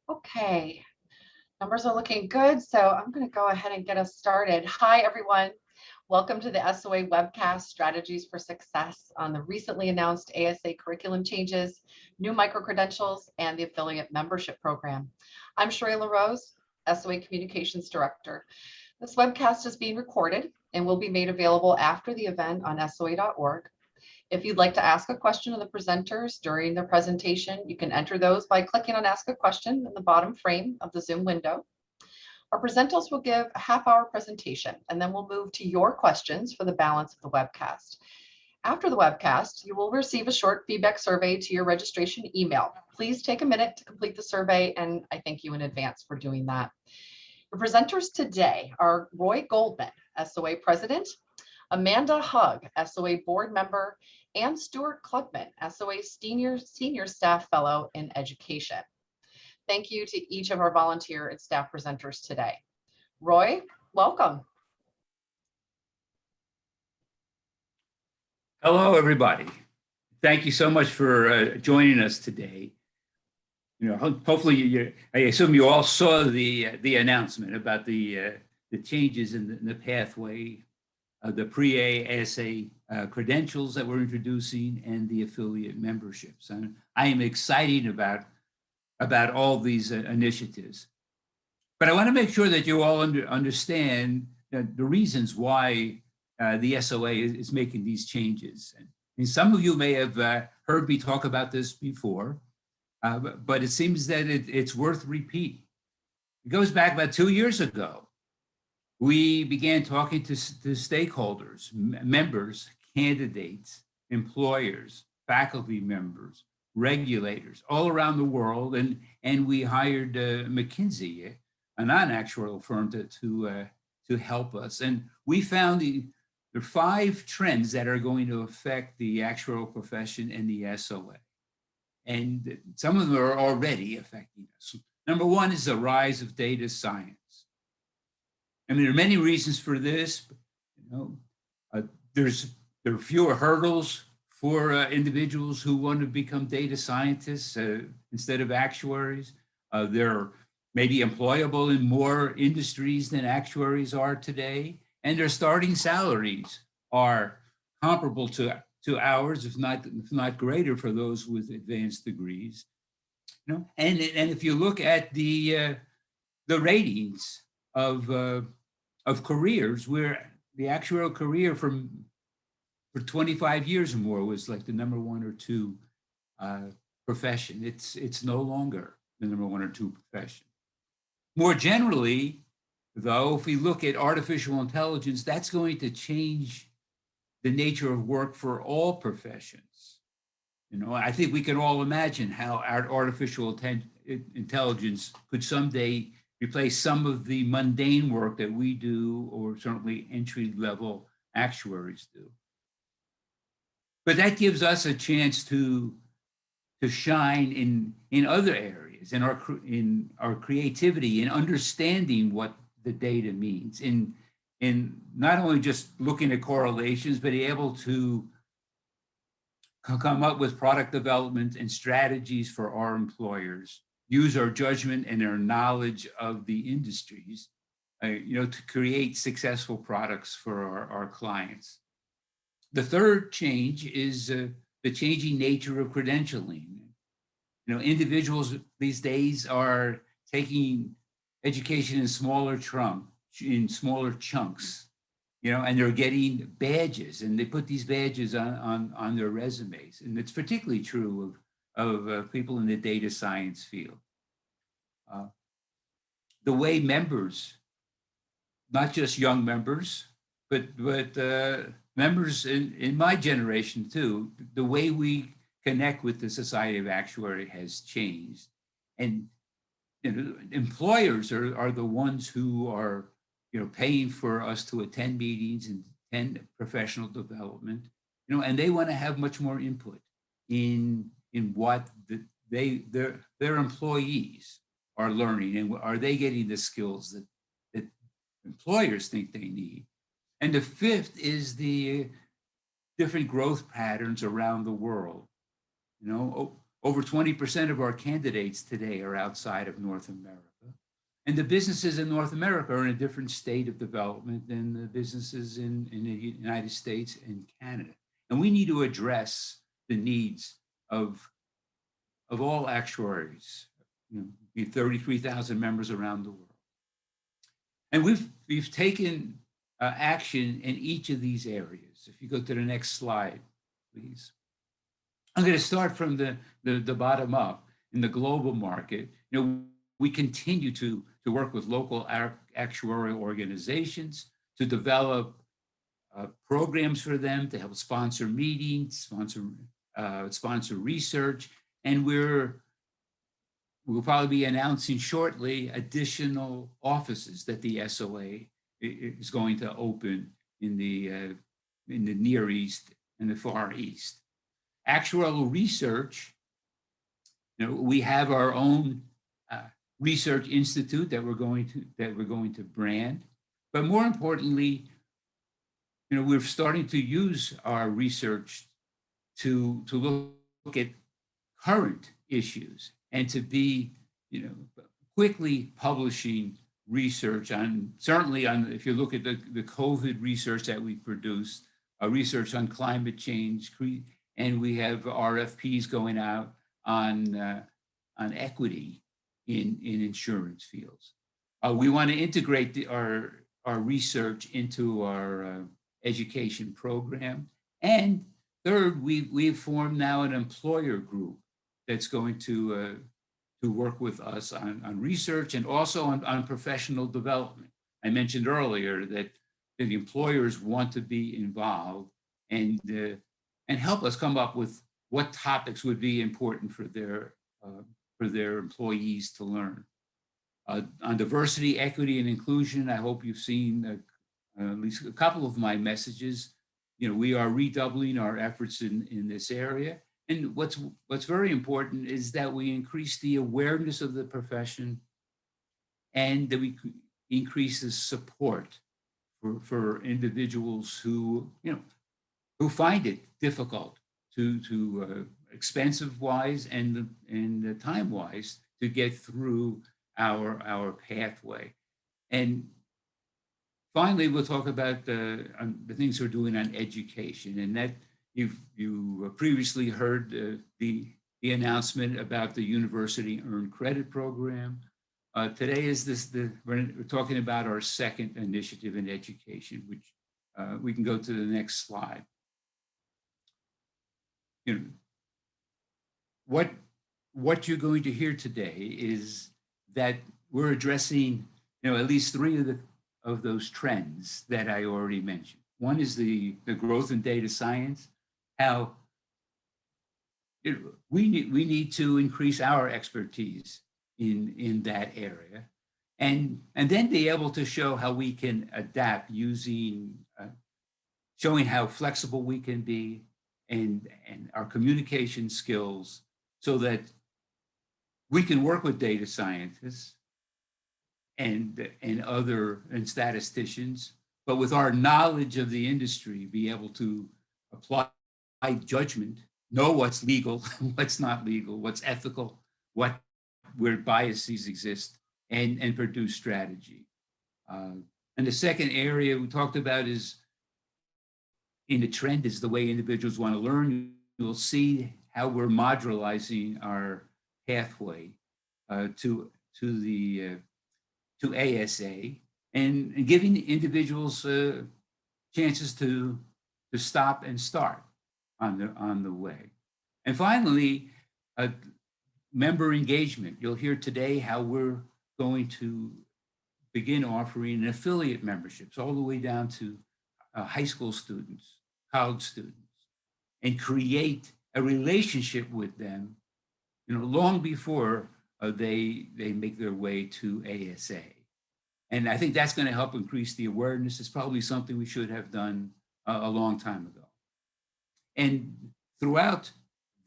Okay, numbers are looking good, so I'm going to go ahead and get us started. Hi, everyone. Welcome to the SOA Webcast Strategies for Success on the recently announced ASA curriculum changes, new micro-credentials, and the affiliate membership program. I'm Sheree LaRose, SOA Communications Director. This webcast is being recorded and will be made available after the event on SOA.org. If you'd like to ask a question of the presenters during their presentation, you can enter those by clicking on Ask a Question in the bottom frame of the Zoom window. Our presenters will give a half-hour presentation, and then we'll move to your questions for the balance of the webcast. After the webcast, you will receive a short feedback survey to your registration email. Please take a minute to complete the survey, and I thank you in advance for doing that. The presenters today are Roy Goldman, SOA President, Amanda Hugg, SOA Board Member, and Stuart Klugman, SOA Senior Staff Fellow in Education. Thank you to each of our volunteer and staff presenters today. Roy, welcome. Hello, everybody. Thank you so much for joining us today. Hopefully, I assume you all saw the announcement about the changes in the pathway, the pre-ASA credentials that we're introducing, and the affiliate memberships. And I am excited about all these initiatives. But I want to make sure that you all understand the reasons why the SOA is making these changes. And some of you may have heard me talk about this before, but it seems that it's worth repeating. It goes back about 2 years ago. We began talking to stakeholders, members, candidates, employers, faculty members, regulators all around the world, and we hired McKinsey, a non-actuarial firm, to help us. And we found there are 5 trends that are going to affect the actuarial profession and the SOA. And some of them are already affecting us. Number 1 is the rise of data science. I mean, there are many reasons for this. There are fewer hurdles for individuals who want to become data scientists instead of actuaries. They're maybe employable in more industries than actuaries are today, and their starting salaries are comparable to ours, if not greater, for those with advanced degrees. And if you look at the ratings of careers, where the actuarial career for 25 years or more was like the number 1 or 2 profession. It's no longer the number 1 or 2 profession. More generally, though, if we look at artificial intelligence, that's going to change the nature of work for all professions. I think we can all imagine how our artificial intelligence could someday replace some of the mundane work that we do, or certainly entry-level actuaries do. But that gives us a chance to shine in other areas, in our creativity, in understanding what the data means, in not only just looking at correlations, but be able to come up with product development and strategies for our employers, use our judgment and our knowledge of the industries, to create successful products for our clients. The third change is the changing nature of credentialing. Individuals these days are taking education in smaller chunks, and they're getting badges, and they put these badges on their resumes. And it's particularly true of people in the data science field. The way members, not just young members, but members in my generation too, the way we connect with the Society of Actuary has changed. And employers are the ones who are paying for us to attend meetings and attend professional development, and they want to have much more input in what their employees are learning, and are they getting the skills that employers think they need. And the fifth is the different growth patterns around the world. Over 20% of our candidates today are outside of North America. And the businesses in North America are in a different state of development than the businesses in the United States and Canada. And we need to address the needs of all actuaries, 33,000 members around the world. And we've taken action in each of these areas. If you go to the next slide, please. I'm going to start from the bottom up. In the global market, we continue to work with local actuarial organizations to develop programs for them, to help sponsor meetings, sponsor research, and we'll probably be announcing shortly additional offices that the SOA is going to open in the Near East and the Far East. Actuarial research, we have our own research institute that we're going to brand, but more importantly, we're starting to use our research to look at current issues and to be, quickly publishing research certainly if you look at the COVID research that we produced, research on climate change, and we have RFPs going out on equity in insurance fields. We want to integrate our research into our education program. And third, we've formed now an employer group that's going to work with us on research and also on professional development. I mentioned earlier that the employers want to be involved and help us come up with what topics would be important for their employees to learn. On diversity, equity, and inclusion, I hope you've seen at least a couple of my messages. We are redoubling our efforts in this area. And what's very important is that we increase the awareness of the profession and that we increase the support for individuals who find it difficult to expensive wise and time wise to get through our pathway. And finally, we'll talk about the things we're doing on education, and that you previously heard the announcement about the University Earned Credit Program. Today we're talking about our second initiative in education, which we can go to the next slide. What you're going to hear today is that we're addressing, at least three of those trends that I already mentioned. One is the growth in data science, how we need to increase our expertise in that area, and then be able to show how we can adapt showing how flexible we can be and our communication skills so that we can work with data scientists and statisticians, but with our knowledge of the industry, be able to apply judgment, know what's legal, what's not legal, what's ethical, where biases exist, and produce strategy. And the second area we talked about is in the trend is the way individuals want to learn. You'll see how we're modularizing our pathway to ASA and giving individuals chances to stop and start on the way. And finally, member engagement. You'll hear today how we're going to begin offering affiliate memberships all the way down to high school students, college students, and create a relationship with them, long before they make their way to ASA. And I think that's going to help increase the awareness. It's probably something we should have done a long time ago. And throughout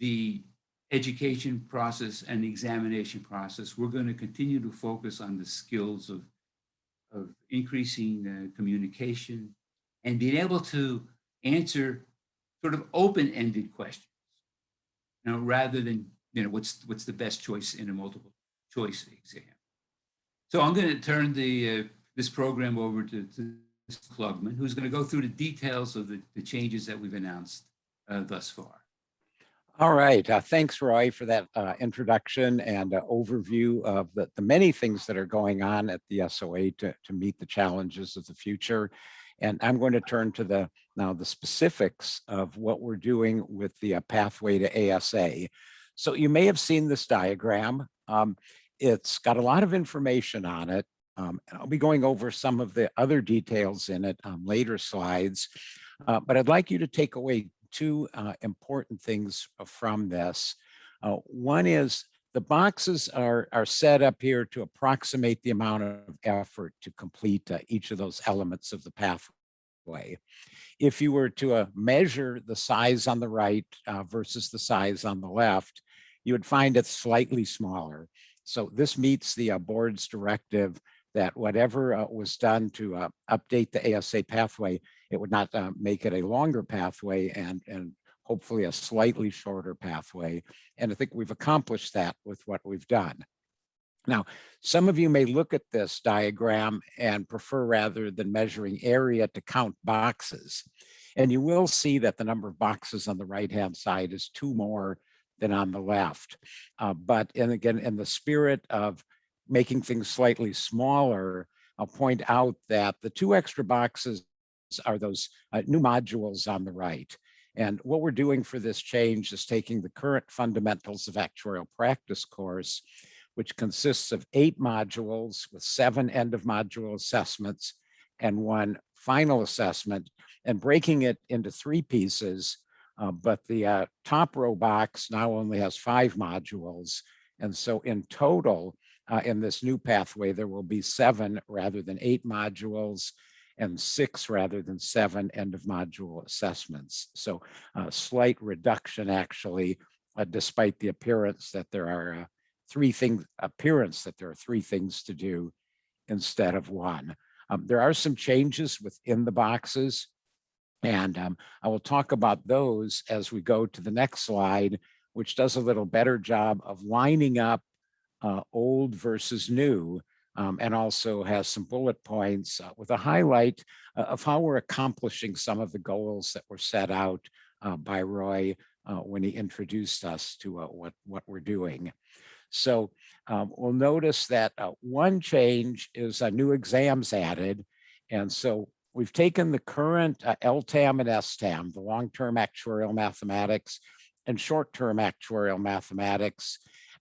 the education process and the examination process, we're going to continue to focus on the skills of increasing communication and being able to answer sort of open-ended questions, rather than what's the best choice in a multiple choice exam. So I'm going to turn this program over to Mr. Klugman, who's going to go through the details of the changes that we've announced thus far. All right. Thanks, Roy, for that introduction and overview of the many things that are going on at the SOA to meet the challenges of the future. And I'm going to turn to now the specifics of what we're doing with the pathway to ASA. So you may have seen this diagram. It's got a lot of information on it. And I'll be going over some of the other details in it on later slides. But I'd like you to take away two important things from this. One is the boxes are set up here to approximate the amount of effort to complete each of those elements of the pathway. If you were to measure the size on the right versus the size on the left, you would find it slightly smaller. So this meets the board's directive that whatever was done to update the ASA pathway, it would not make it a longer pathway and hopefully a slightly shorter pathway. And I think we've accomplished that with what we've done. Now, some of you may look at this diagram and prefer, rather than measuring area, to count boxes. And you will see that the number of boxes on the right-hand side is 2 more than on the left. But again, in the spirit of making things slightly smaller, I'll point out that the 2 extra boxes are those new modules on the right. And what we're doing for this change is taking the current Fundamentals of Actuarial Practice course, which consists of 8 modules with 7 end-of-module assessments and 1 final assessment, and breaking it into 3 pieces. But the top row box now only has 5 modules. And so in total, in this new pathway, there will be 7 rather than 8 modules and 6 rather than 7 end-of-module assessments. So a slight reduction, actually, despite the appearance that there are 3 things to do instead of 1. There are some changes within the boxes, and I will talk about those as we go to the next slide, which does a little better job of lining up old versus new, and also has some bullet points with a highlight of how we're accomplishing some of the goals that were set out by Roy when he introduced us to what we're doing. So we'll notice that one change is new exams added. And so we've taken the current LTAM and STAM, the long-term actuarial mathematics and short-term actuarial mathematics,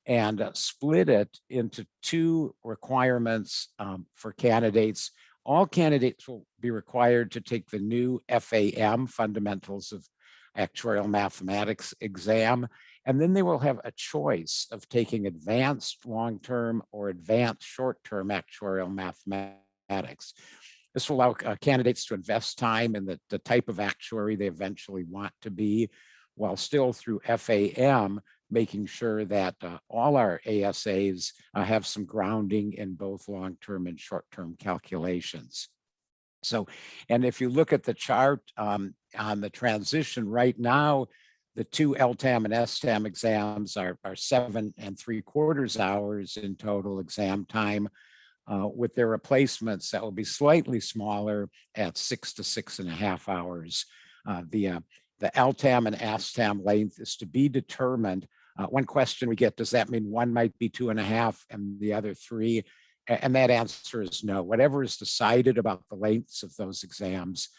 and split it into 2 requirements for candidates. All candidates will be required to take the new FAM, Fundamentals of Actuarial Mathematics exam, and then they will have a choice of taking advanced long-term or advanced short-term actuarial mathematics. This will allow candidates to invest time in the type of actuary they eventually want to be, while still through FAM, making sure that all our ASAs have some grounding in both long-term and short-term calculations. So, and if you look at the chart on the transition right now, the 2 LTAM and STAM exams are 7 3/4 hours in total exam time. With their replacements, that will be slightly smaller at 6 to 6.5 hours. The LTAM and ASTAM length is to be determined. One question we get, does that mean one might be 2.5 and the other 3? And that answer is no. Whatever is decided about the lengths of those exams,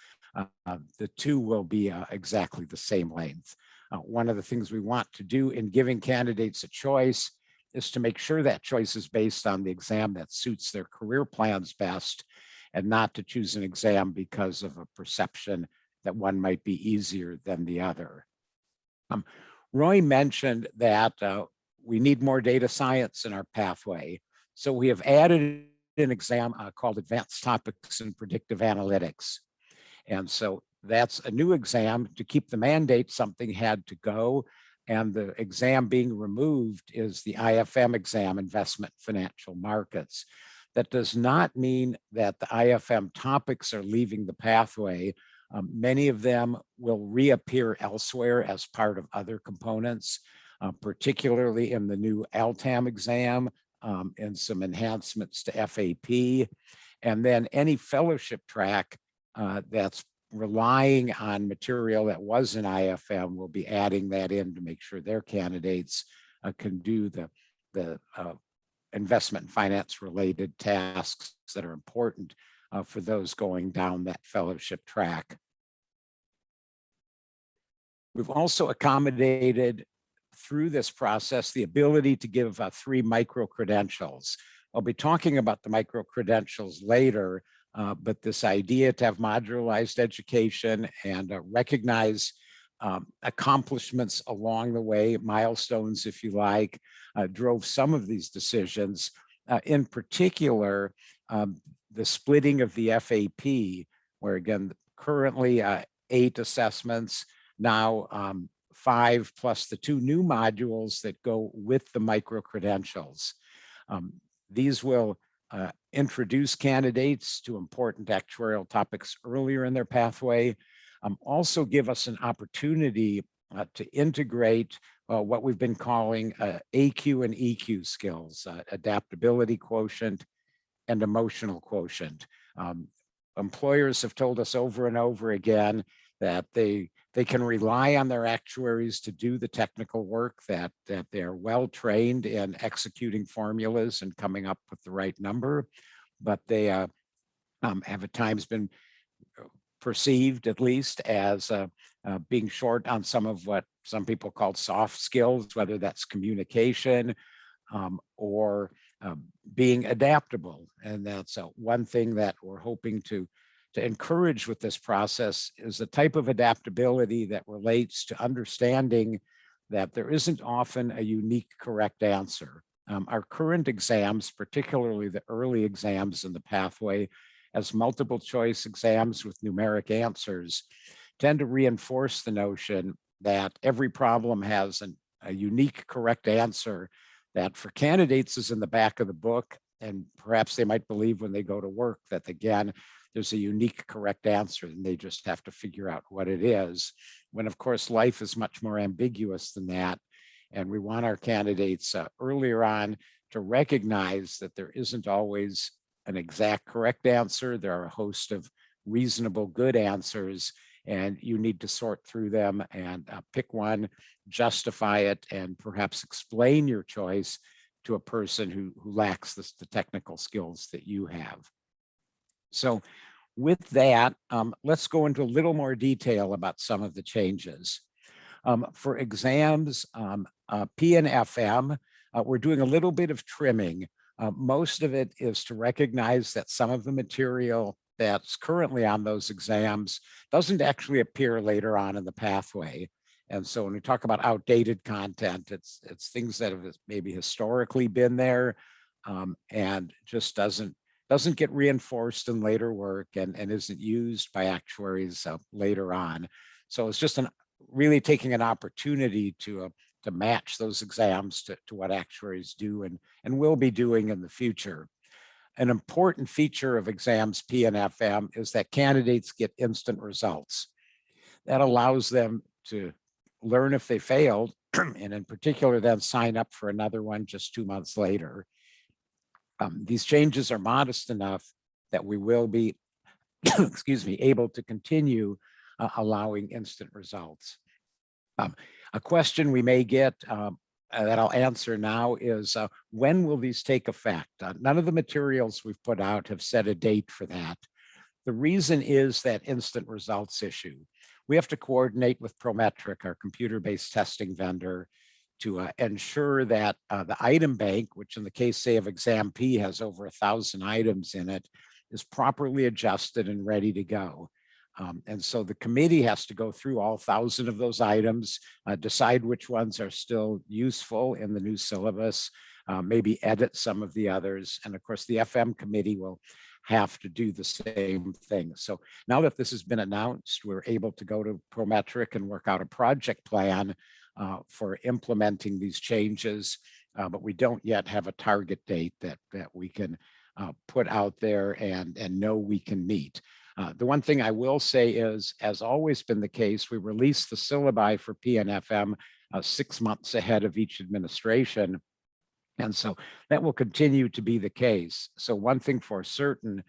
the 2 will be exactly the same length. One of the things we want to do in giving candidates a choice is to make sure that choice is based on the exam that suits their career plans best, and not to choose an exam because of a perception that one might be easier than the other. Roy mentioned that we need more data science in our pathway. So we have added an exam called Advanced Topics in Predictive Analytics. And so that's a new exam. To keep the mandate, something had to go. And the exam being removed is the IFM exam, Investment Financial Markets. That does not mean that the IFM topics are leaving the pathway. Many of them will reappear elsewhere as part of other components. particularly in the new LTAM exam and some enhancements to FAP. And then any fellowship track that's relying on material that was in IFM will be adding that in to make sure their candidates can do the investment and finance related tasks that are important for those going down that fellowship track. We've also accommodated through this process the ability to give 3 micro-credentials. I'll be talking about the micro-credentials later, but this idea to have modularized education and recognize accomplishments along the way, milestones, if you like, drove some of these decisions. In particular, the splitting of the FAP, where again, currently 8 assessments, now 5 plus the 2 new modules that go with the micro-credentials. These will introduce candidates to important actuarial topics earlier in their pathway, also give us an opportunity to integrate what we've been calling AQ and EQ skills, adaptability quotient and emotional quotient. Employers have told us over and over again that they can rely on their actuaries to do the technical work, that they're well trained in executing formulas and coming up with the right number, but they have at times been perceived, at least, as being short on some of what some people call soft skills, whether that's communication or being adaptable. And that's one thing that we're hoping to encourage with this process is the type of adaptability that relates to understanding that there isn't often a unique correct answer. Our current exams, particularly the early exams in the pathway, as multiple choice exams with numeric answers, tend to reinforce the notion that every problem has a unique correct answer that for candidates is in the back of the book, and perhaps they might believe when they go to work that, again, there's a unique correct answer and they just have to figure out what it is, when of course life is much more ambiguous than that. And we want our candidates earlier on to recognize that there isn't always an exact correct answer. There are a host of reasonable good answers, and you need to sort through them and pick one, justify it, and perhaps explain your choice to a person who lacks the technical skills that you have. So with that, let's go into a little more detail about some of the changes. For exams, P and FM, we're doing a little bit of trimming. Most of it is to recognize that some of the material that's currently on those exams doesn't actually appear later on in the pathway. And so when we talk about outdated content, it's things that have maybe historically been there and just doesn't get reinforced in later work and isn't used by actuaries later on. So it's just really taking an opportunity to match those exams to what actuaries do and will be doing in the future. An important feature of exams P and FM is that candidates get instant results. That allows them to learn if they failed, and in particular, then sign up for another one just 2 months later. These changes are modest enough that we will be, excuse me, able to continue allowing instant results. A question we may get that I'll answer now is, when will these take effect? None of the materials we've put out have set a date for that. The reason is that instant results issue. We have to coordinate with Prometric, our computer-based testing vendor, to ensure that the item bank, which in the case, say, of exam P has over 1,000 items in it, is properly adjusted and ready to go. And so the committee has to go through all 1,000 of those items, decide which ones are still useful in the new syllabus, maybe edit some of the others. And of course, the FM committee will have to do the same thing. So now that this has been announced, we're able to go to Prometric and work out a project plan for implementing these changes, but we don't yet have a target date that we can put out there and know we can meet. The one thing I will say is, as always been the case, we release the syllabi for P and FM 6 months ahead of each administration. And so that will continue to be the case. So one thing for certain,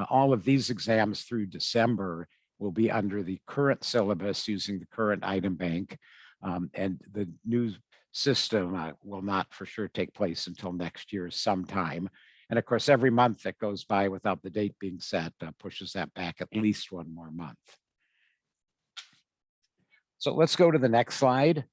all of these exams through December will be under the current syllabus using the current item bank. And the new system will not for sure take place until next year sometime. And of course, every month that goes by without the date being set pushes that back at least one more month. So let's go to the next slide.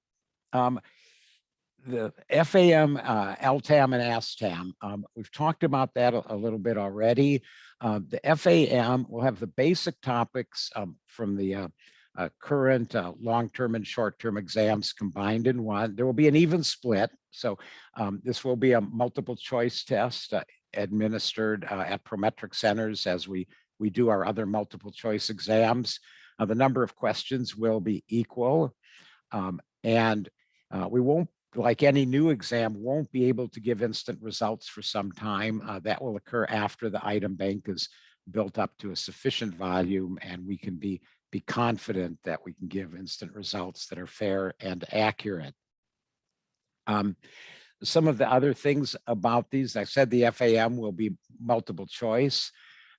The FAM, LTAM, and ASTAM, we've talked about that a little bit already. The FAM will have the basic topics from the current long-term and short-term exams combined in one. There will be an even split. So this will be a multiple choice test administered at Prometric centers as we do our other multiple choice exams. The number of questions will be equal. And we won't, like any new exam, won't be able to give instant results for some time. That will occur after the item bank is built up to a sufficient volume and we can be confident that we can give instant results that are fair and accurate. Some of the other things about these, I said the FAM will be multiple choice.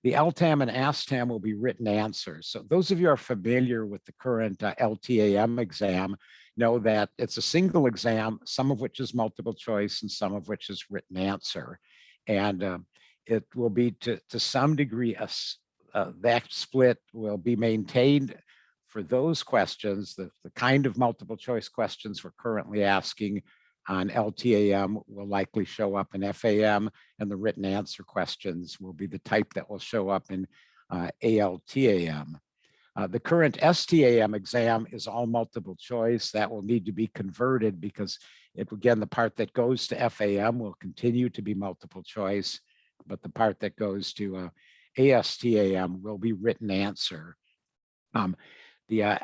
The LTAM and ASTAM will be written answers. So those of you who are familiar with the current LTAM exam know that it's a single exam, some of which is multiple choice and some of which is written answer. And it will be to some degree, that split will be maintained for those questions. The kind of multiple choice questions we're currently asking on LTAM will likely show up in FAM, and the written answer questions will be the type that will show up in ALTAM. The current STAM exam is all multiple choice. That will need to be converted because again, the part that goes to FAM will continue to be multiple choice, but the part that goes to ASTAM will be written answer. The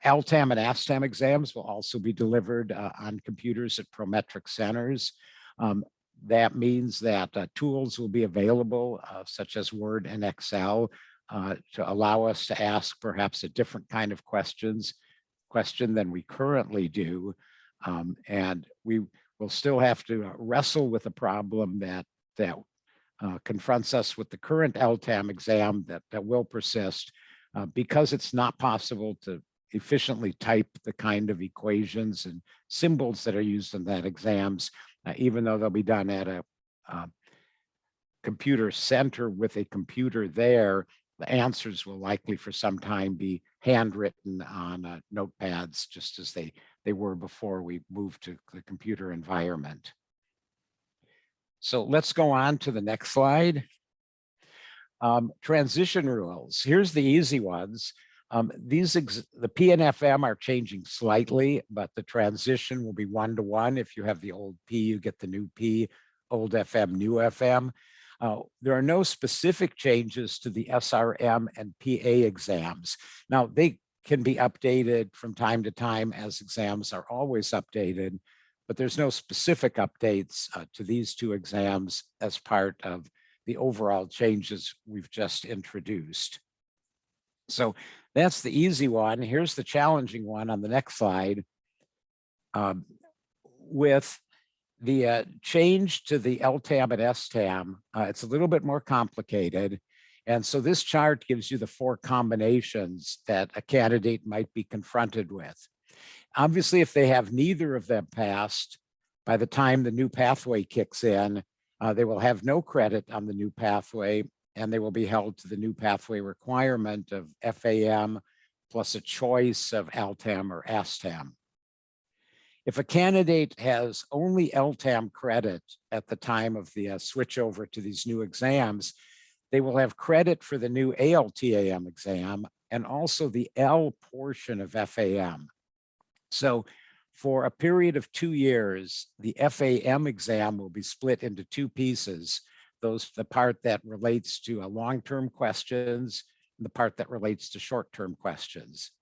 LTAM and ASTAM exams will also be delivered on computers at Prometric centers. That means that tools will be available, such as Word and Excel, to allow us to ask perhaps a different kind of question than we currently do. And we will still have to wrestle with a problem that confronts us with the current LTAM exam that will persist. Because it's not possible to efficiently type the kind of equations and symbols that are used in that exams, even though they'll be done at a computer center with a computer there, the answers will likely for some time be handwritten on notepads, just as they were before we moved to the computer environment. So let's go on to the next slide. Transition rules. Here's the easy ones. The P and FM are changing slightly, but the transition will be 1-to-1. If you have the old P, you get the new P, old FM, new FM. There are no specific changes to the SRM and PA exams. Now, they can be updated from time to time as exams are always updated, but there's no specific updates to these two exams as part of the overall changes we've just introduced. So that's the easy one. Here's the challenging one on the next slide. With the change to the LTAM and STAM, it's a little bit more complicated. And so this chart gives you the 4 combinations that a candidate might be confronted with. Obviously, if they have neither of them passed, by the time the new pathway kicks in, they will have no credit on the new pathway, and they will be held to the new pathway requirement of FAM plus a choice of LTAM or ASTAM. If a candidate has only LTAM credit at the time of the switch over to these new exams, they will have credit for the new ALTAM exam and also the L portion of FAM. So for a period of 2 years, the FAM exam will be split into 2 pieces. The part that relates to long-term questions, and the part that relates to short-term questions.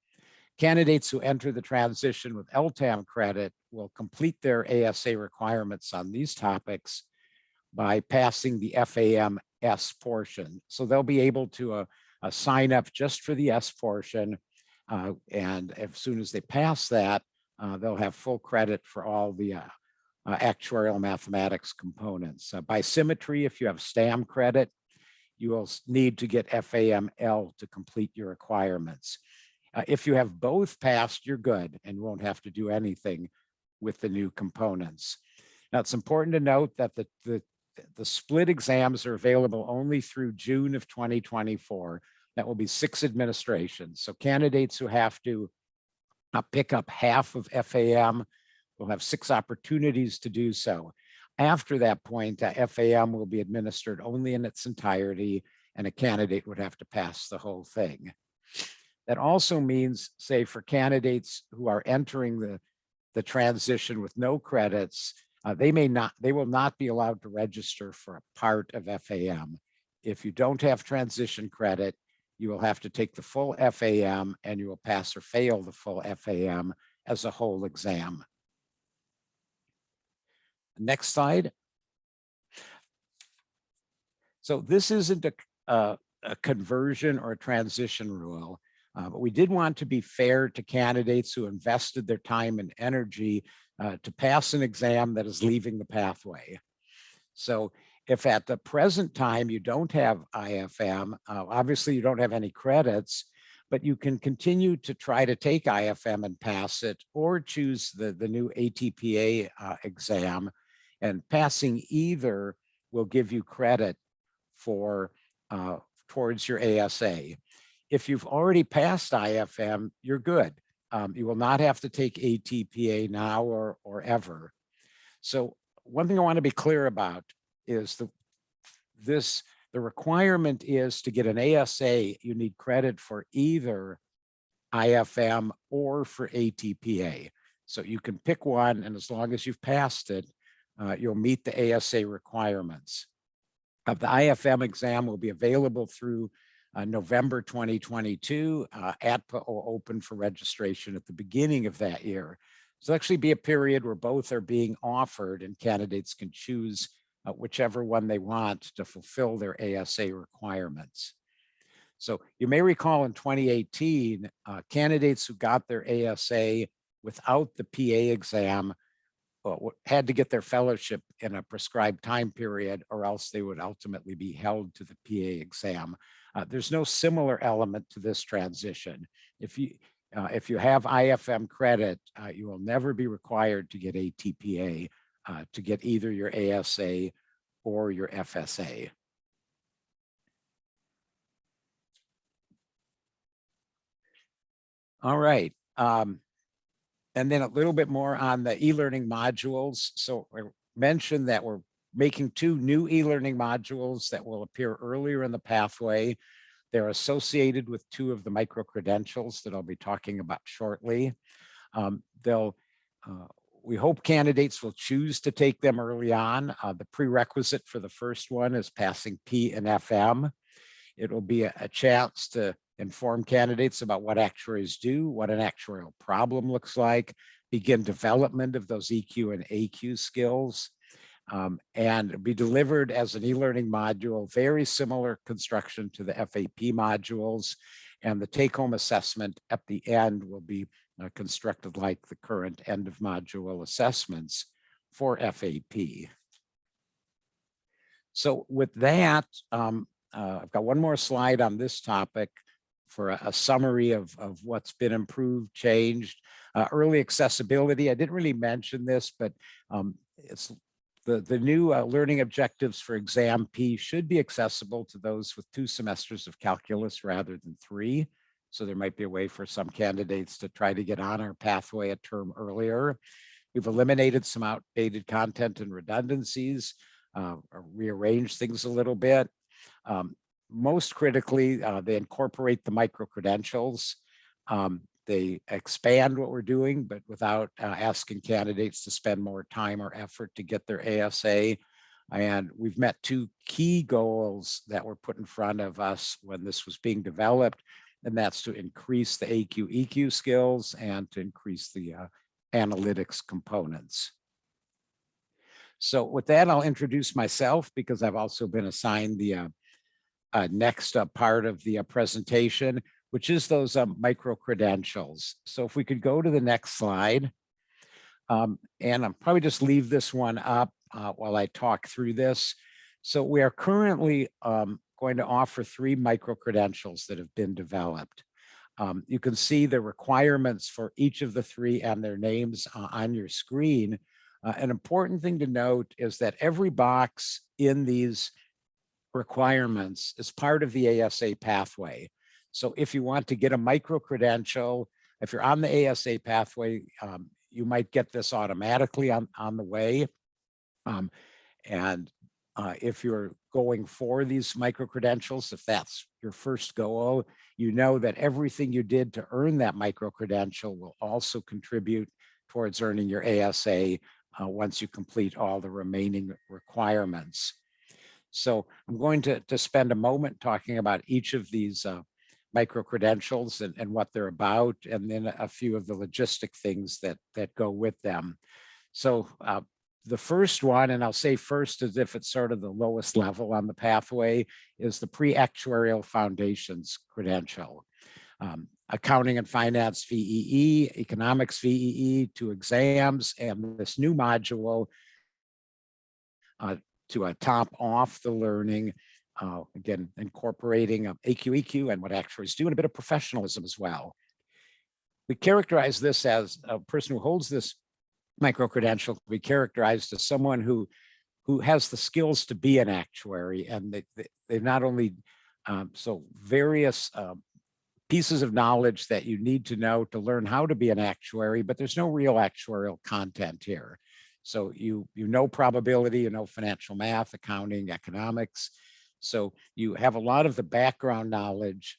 Candidates who enter the transition with LTAM credit will complete their ASA requirements on these topics by passing the FAM S portion. So they'll be able to sign up just for the S portion. And as soon as they pass that, they'll have full credit for all the actuarial mathematics components. By symmetry, if you have STAM credit, you will need to get FAML to complete your requirements. If you have both passed, you're good and won't have to do anything with the new components. Now, it's important to note that the split exams are available only through June of 2024. That will be 6 administrations. So candidates who have to pick up half of FAM will have 6 opportunities to do so. After that point, FAM will be administered only in its entirety, and a candidate would have to pass the whole thing. That also means, say, for candidates who are entering the transition with no credits, they will not be allowed to register for a part of FAM. If you don't have transition credit, you will have to take the full FAM and you will pass or fail the full FAM as a whole exam. Next slide. So this isn't a conversion or a transition rule, but we did want to be fair to candidates who invested their time and energy to pass an exam that is leaving the pathway. So if at the present time you don't have IFM, obviously you don't have any credits, but you can continue to try to take IFM and pass it, or choose the new ATPA exam, and passing either will give you credit for towards your ASA. If you've already passed IFM, you're good. You will not have to take ATPA now or ever. So one thing I want to be clear about is the requirement is to get an ASA, you need credit for either IFM or for ATPA. So you can pick one, and as long as you've passed it, you'll meet the ASA requirements. The IFM exam will be available through November 2022. ATPA will open for registration at the beginning of that year. So it'll actually be a period where both are being offered, and candidates can choose whichever one they want to fulfill their ASA requirements. So you may recall in 2018, candidates who got their ASA without the PA exam had to get their fellowship in a prescribed time period, or else they would ultimately be held to the PA exam. There's no similar element to this transition. If you have IFM credit, you will never be required to get ATPA to get either your ASA or your FSA. All right. And then a little bit more on the e-learning modules. So I mentioned that we're making 2 new e-learning modules that will appear earlier in the pathway. They're associated with 2 of the micro-credentials that I'll be talking about shortly. We hope candidates will choose to take them early on. The prerequisite for the first one is passing P and FM. It will be a chance to inform candidates about what actuaries do, what an actuarial problem looks like, begin development of those EQ and AQ skills, and be delivered as an e-learning module, very similar construction to the FAP modules. And the take-home assessment at the end will be constructed like the current end of module assessments for FAP. So with that, I've got one more slide on this topic for a summary of what's been improved, changed. Early accessibility, I didn't really mention this, but it's the new learning objectives for exam P should be accessible to those with 2 semesters of calculus rather than 3. So there might be a way for some candidates to try to get on our pathway a term earlier. We've eliminated some outdated content and redundancies, rearranged things a little bit. Most critically, they incorporate the micro-credentials. They expand what we're doing, but without asking candidates to spend more time or effort to get their ASA. And we've met 2 key goals that were put in front of us when this was being developed, and that's to increase the AQ, EQ skills and to increase the analytics components. So with that, I'll introduce myself because I've also been assigned the next part of the presentation, which is those micro-credentials. So if we could go to the next slide. And I'll probably just leave this one up while I talk through this. So we are currently going to offer 3 micro-credentials that have been developed. You can see the requirements for each of the 3 and their names on your screen. An important thing to note is that every box in these requirements is part of the ASA pathway. So if you want to get a micro-credential, if you're on the ASA pathway, you might get this automatically on the way. And if you're going for these micro-credentials, if that's your first goal, you know that everything you did to earn that micro-credential will also contribute towards earning your ASA once you complete all the remaining requirements. So I'm going to spend a moment talking about each of these micro-credentials and what they're about, and then a few of the logistic things that go with them. So the first one, and I'll say first as if it's sort of the lowest level on the pathway, is the Pre-Actuarial Foundations credential. Accounting and Finance VEE, Economics VEE, 2 exams, and this new module to top off the learning, again, incorporating AQEQ and what actuaries do, and a bit of professionalism as well. We characterize this as a person who holds this micro-credential can be characterized as someone who has the skills to be an actuary, and they've not only so various pieces of knowledge that you need to know to learn how to be an actuary, but there's no real actuarial content here. So you know probability, you know financial math, accounting, economics. So you have a lot of the background knowledge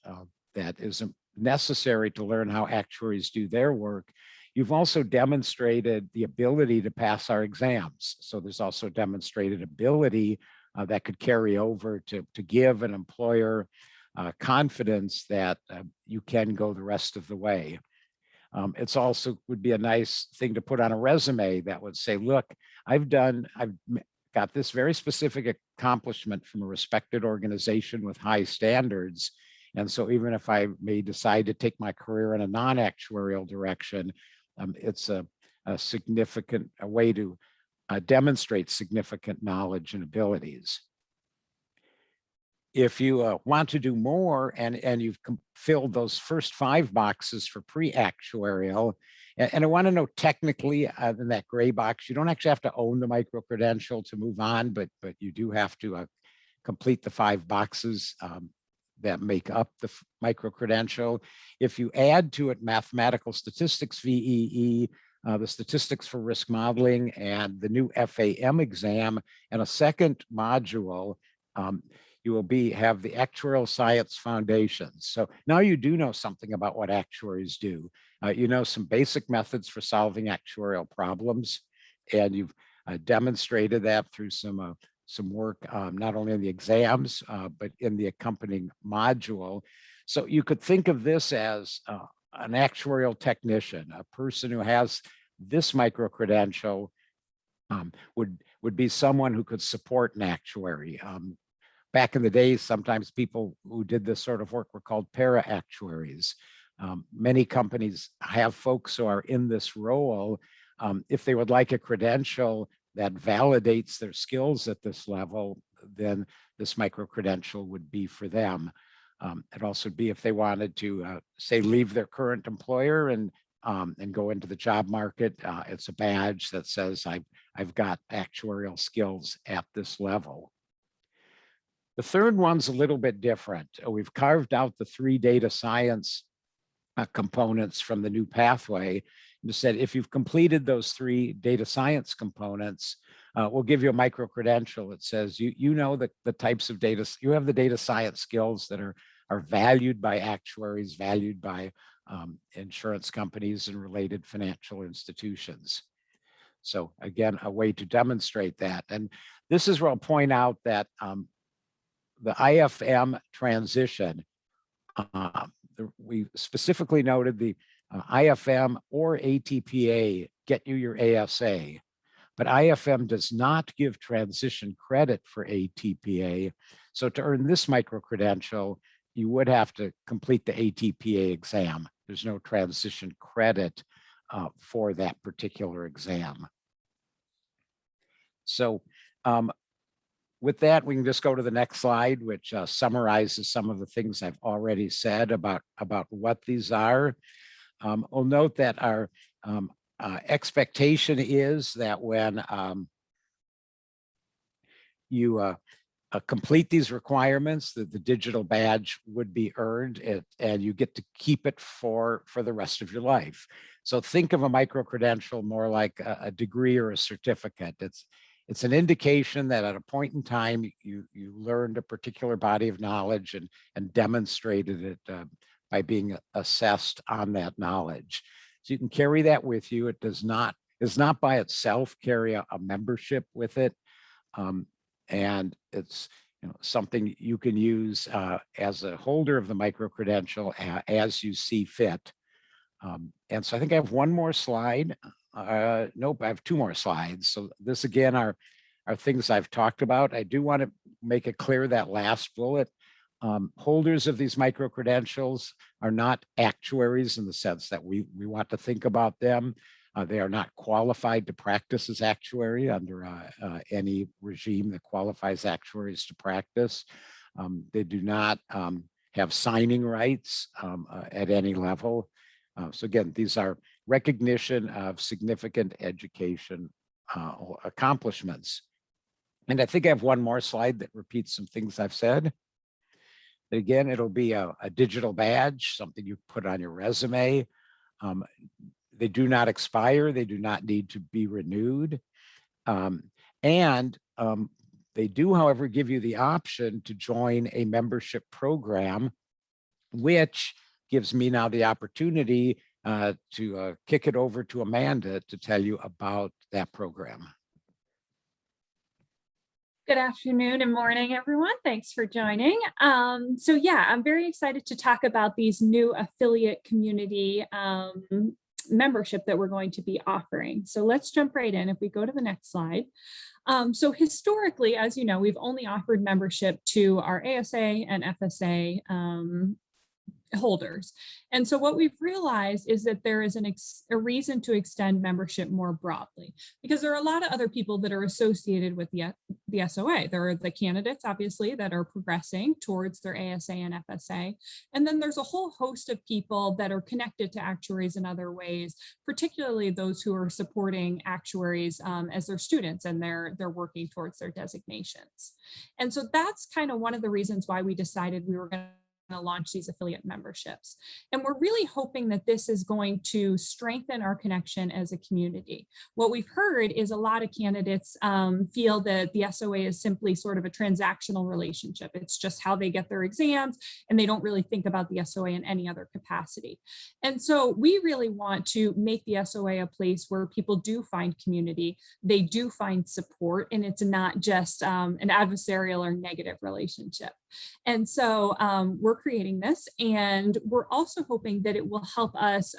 that is necessary to learn how actuaries do their work. You've also demonstrated the ability to pass our exams. So there's also demonstrated ability that could carry over to give an employer confidence that you can go the rest of the way. It's also would be a nice thing to put on a resume that would say, look, I've got this very specific accomplishment from a respected organization with high standards. And so even if I may decide to take my career in a non-actuarial direction, it's a significant way to demonstrate significant knowledge and abilities. If you want to do more and you've filled those first 5 boxes for pre-actuarial, and I want to know technically in that gray box, you don't actually have to own the micro-credential to move on, but you do have to complete the 5 boxes that make up the micro-credential. If you add to it mathematical statistics VEE, the statistics for risk modeling, and the new FAM exam, and a second module, you will have the actuarial science foundations. So now you do know something about what actuaries do. You know some basic methods for solving actuarial problems, and you've demonstrated that through some work, not only in the exams, but in the accompanying module. So you could think of this as an actuarial technician, a person who has this micro-credential would be someone who could support an actuary. Back in the days, sometimes people who did this sort of work were called para-actuaries. Many companies have folks who are in this role. If they would like a credential that validates their skills at this level, then this micro-credential would be for them. It'd also be if they wanted to, say, leave their current employer and go into the job market. It's a badge that says, I've got actuarial skills at this level. The third one's a little bit different. We've carved out the 3 data science components from the new pathway. You said if you've completed those 3 data science components, we'll give you a micro-credential. It says you know the types of data, you have the data science skills that are valued by actuaries, valued by insurance companies and related financial institutions. So again, a way to demonstrate that. And this is where I'll point out that the IFM transition, we specifically noted the IFM or ATPA get you your ASA, but IFM does not give transition credit for ATPA. So to earn this micro-credential, you would have to complete the ATPA exam. There's no transition credit for that particular exam. So with that, we can just go to the next slide, which summarizes some of the things I've already said about what these are. We'll note that our expectation is that when you complete these requirements, that the digital badge would be earned, and you get to keep it for the rest of your life. So think of a micro-credential more like a degree or a certificate. It's an indication that at a point in time, you learned a particular body of knowledge and demonstrated it by being assessed on that knowledge. So you can carry that with you. It does not by itself carry a membership with it. And it's something you can use as a holder of the micro-credential as you see fit. And so I think I have one more slide. Nope, I have two more slides. So this again are things I've talked about. I do want to make it clear that last bullet. Holders of these micro-credentials are not actuaries in the sense that we want to think about them. They are not qualified to practice as actuary under any regime that qualifies actuaries to practice. They do not have signing rights at any level. So again, these are recognition of significant education accomplishments. And I think I have one more slide that repeats some things I've said. Again, it'll be a digital badge, something you put on your resume. They do not expire. They do not need to be renewed. And they do, however, give you the option to join a membership program, which gives me now the opportunity to kick it over to Amanda to tell you about that program. Good afternoon and morning, everyone. Thanks for joining. So yeah, I'm very excited to talk about these new affiliate community membership that we're going to be offering. So let's jump right in. If we go to the next slide. So historically, as you know, we've only offered membership to our ASA and FSA holders. And so what we've realized is that there is a reason to extend membership more broadly, because there are a lot of other people that are associated with the SOA. There are the candidates, obviously, that are progressing towards their ASA and FSA. And then there's a whole host of people that are connected to actuaries in other ways, particularly those who are supporting actuaries as their students and they're working towards their designations. And so that's kind of one of the reasons why we decided we were going to launch these affiliate memberships. And we're really hoping that this is going to strengthen our connection as a community. What we've heard is a lot of candidates feel that the SOA is simply sort of a transactional relationship. It's just how they get their exams, and they don't really think about the SOA in any other capacity. And so we really want to make the SOA a place where people do find community, they do find support, and it's not just an adversarial or negative relationship. And so we're creating this, and we're also hoping that it will help us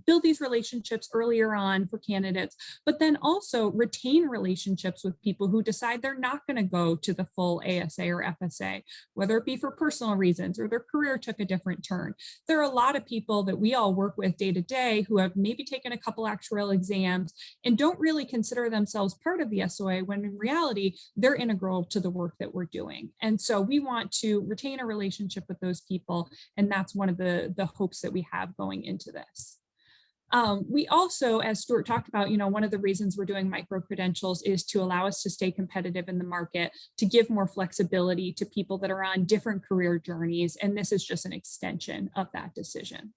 build these relationships earlier on for candidates, but then also retain relationships with people who decide they're not going to go to the full ASA or FSA, whether it be for personal reasons or their career took a different turn. There are a lot of people that we all work with day to day who have maybe taken a couple actuarial exams and don't really consider themselves part of the SOA, when in reality, they're integral to the work that we're doing. And so we want to retain a relationship with those people, and that's one of the hopes that we have going into this. We also, as Stuart talked about, one of the reasons we're doing micro-credentials is to allow us to stay competitive in the market, to give more flexibility to people that are on different career journeys, and this is just an extension of that decision.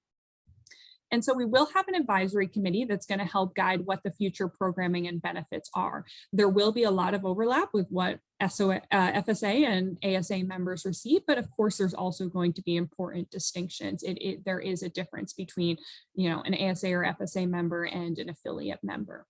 And so we will have an advisory committee that's going to help guide what the future programming and benefits are. There will be a lot of overlap with what SOA, FSA and ASA members receive, but of course there's also going to be important distinctions. There is a difference between, an ASA or FSA member and an affiliate member.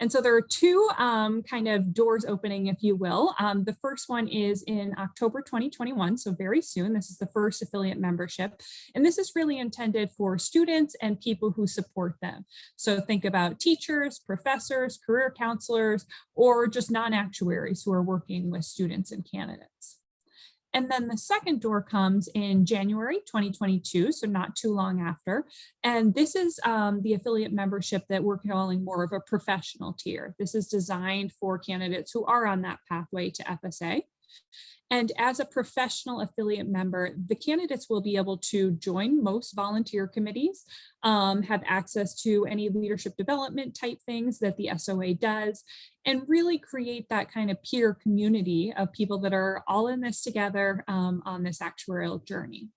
And so there are two kind of doors opening, if you will. The first one is in October 2021, so very soon. This is the first affiliate membership. And this is really intended for students and people who support them. So think about teachers, professors, career counselors, or just non-actuaries who are working with students and candidates. And then the second door comes in January 2022, so not too long after. And this is the affiliate membership that we're calling more of a professional tier. This is designed for candidates who are on that pathway to FSA. And as a professional affiliate member, the candidates will be able to join most volunteer committees, have access to any leadership development type things that the SOA does, and really create that kind of peer community of people that are all in this together on this actuarial journey.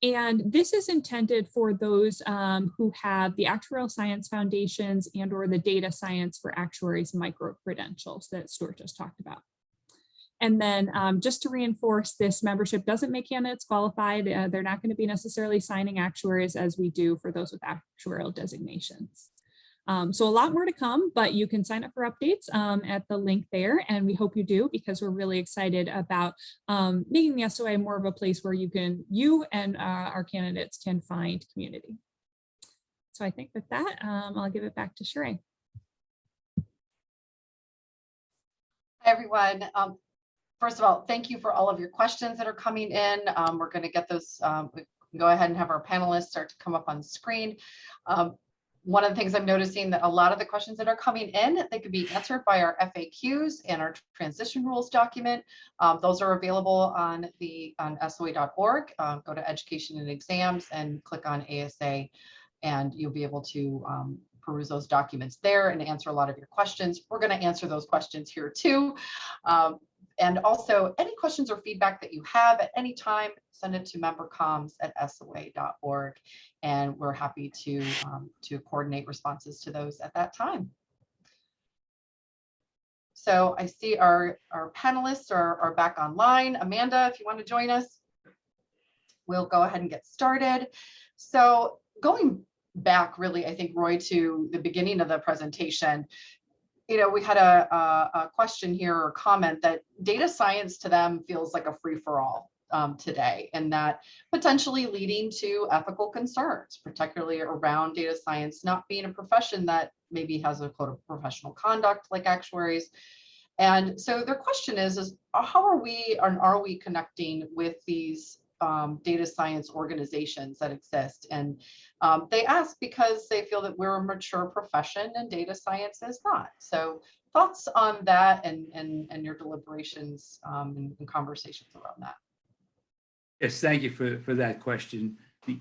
And this is intended for those who have the actuarial science foundations and or the data science for actuaries micro-credentials that Stuart just talked about. And then just to reinforce, this membership doesn't make candidates qualified. They're not going to be necessarily signing actuaries as we do for those with actuarial designations. So a lot more to come, but you can sign up for updates at the link there. And we hope you do, because we're really excited about making the SOA more of a place where you and our candidates can find community. So I think with that, I'll give it back to Sheree. Hi, everyone. First of all, thank you for all of your questions that are coming in. We're going to get those, we can go ahead and have our panelists start to come up on screen. One of the things I'm noticing that a lot of the questions that are coming in, they could be answered by our FAQs and our transition rules document. Those are available on SOA.org. Go to education and exams and click on ASA, and you'll be able to peruse those documents there and answer a lot of your questions. We're going to answer those questions here too. And also, any questions or feedback that you have at any time, send it to membercoms@soa.org, and we're happy to coordinate responses to those at that time. So I see our panelists are back online. Amanda, if you want to join us, we'll go ahead and get started. So going back, really, I think, Roy, to the beginning of the presentation, we had a question here or comment that data science to them feels like a free-for-all today, and that potentially leading to ethical concerns, particularly around data science not being a profession that maybe has a code of professional conduct like actuaries. And so their question is how are we connecting with these data science organizations that exist? And they ask because they feel that we're a mature profession and data science is not. So thoughts on that and your deliberations and conversations around that. Yes, thank you for that question. I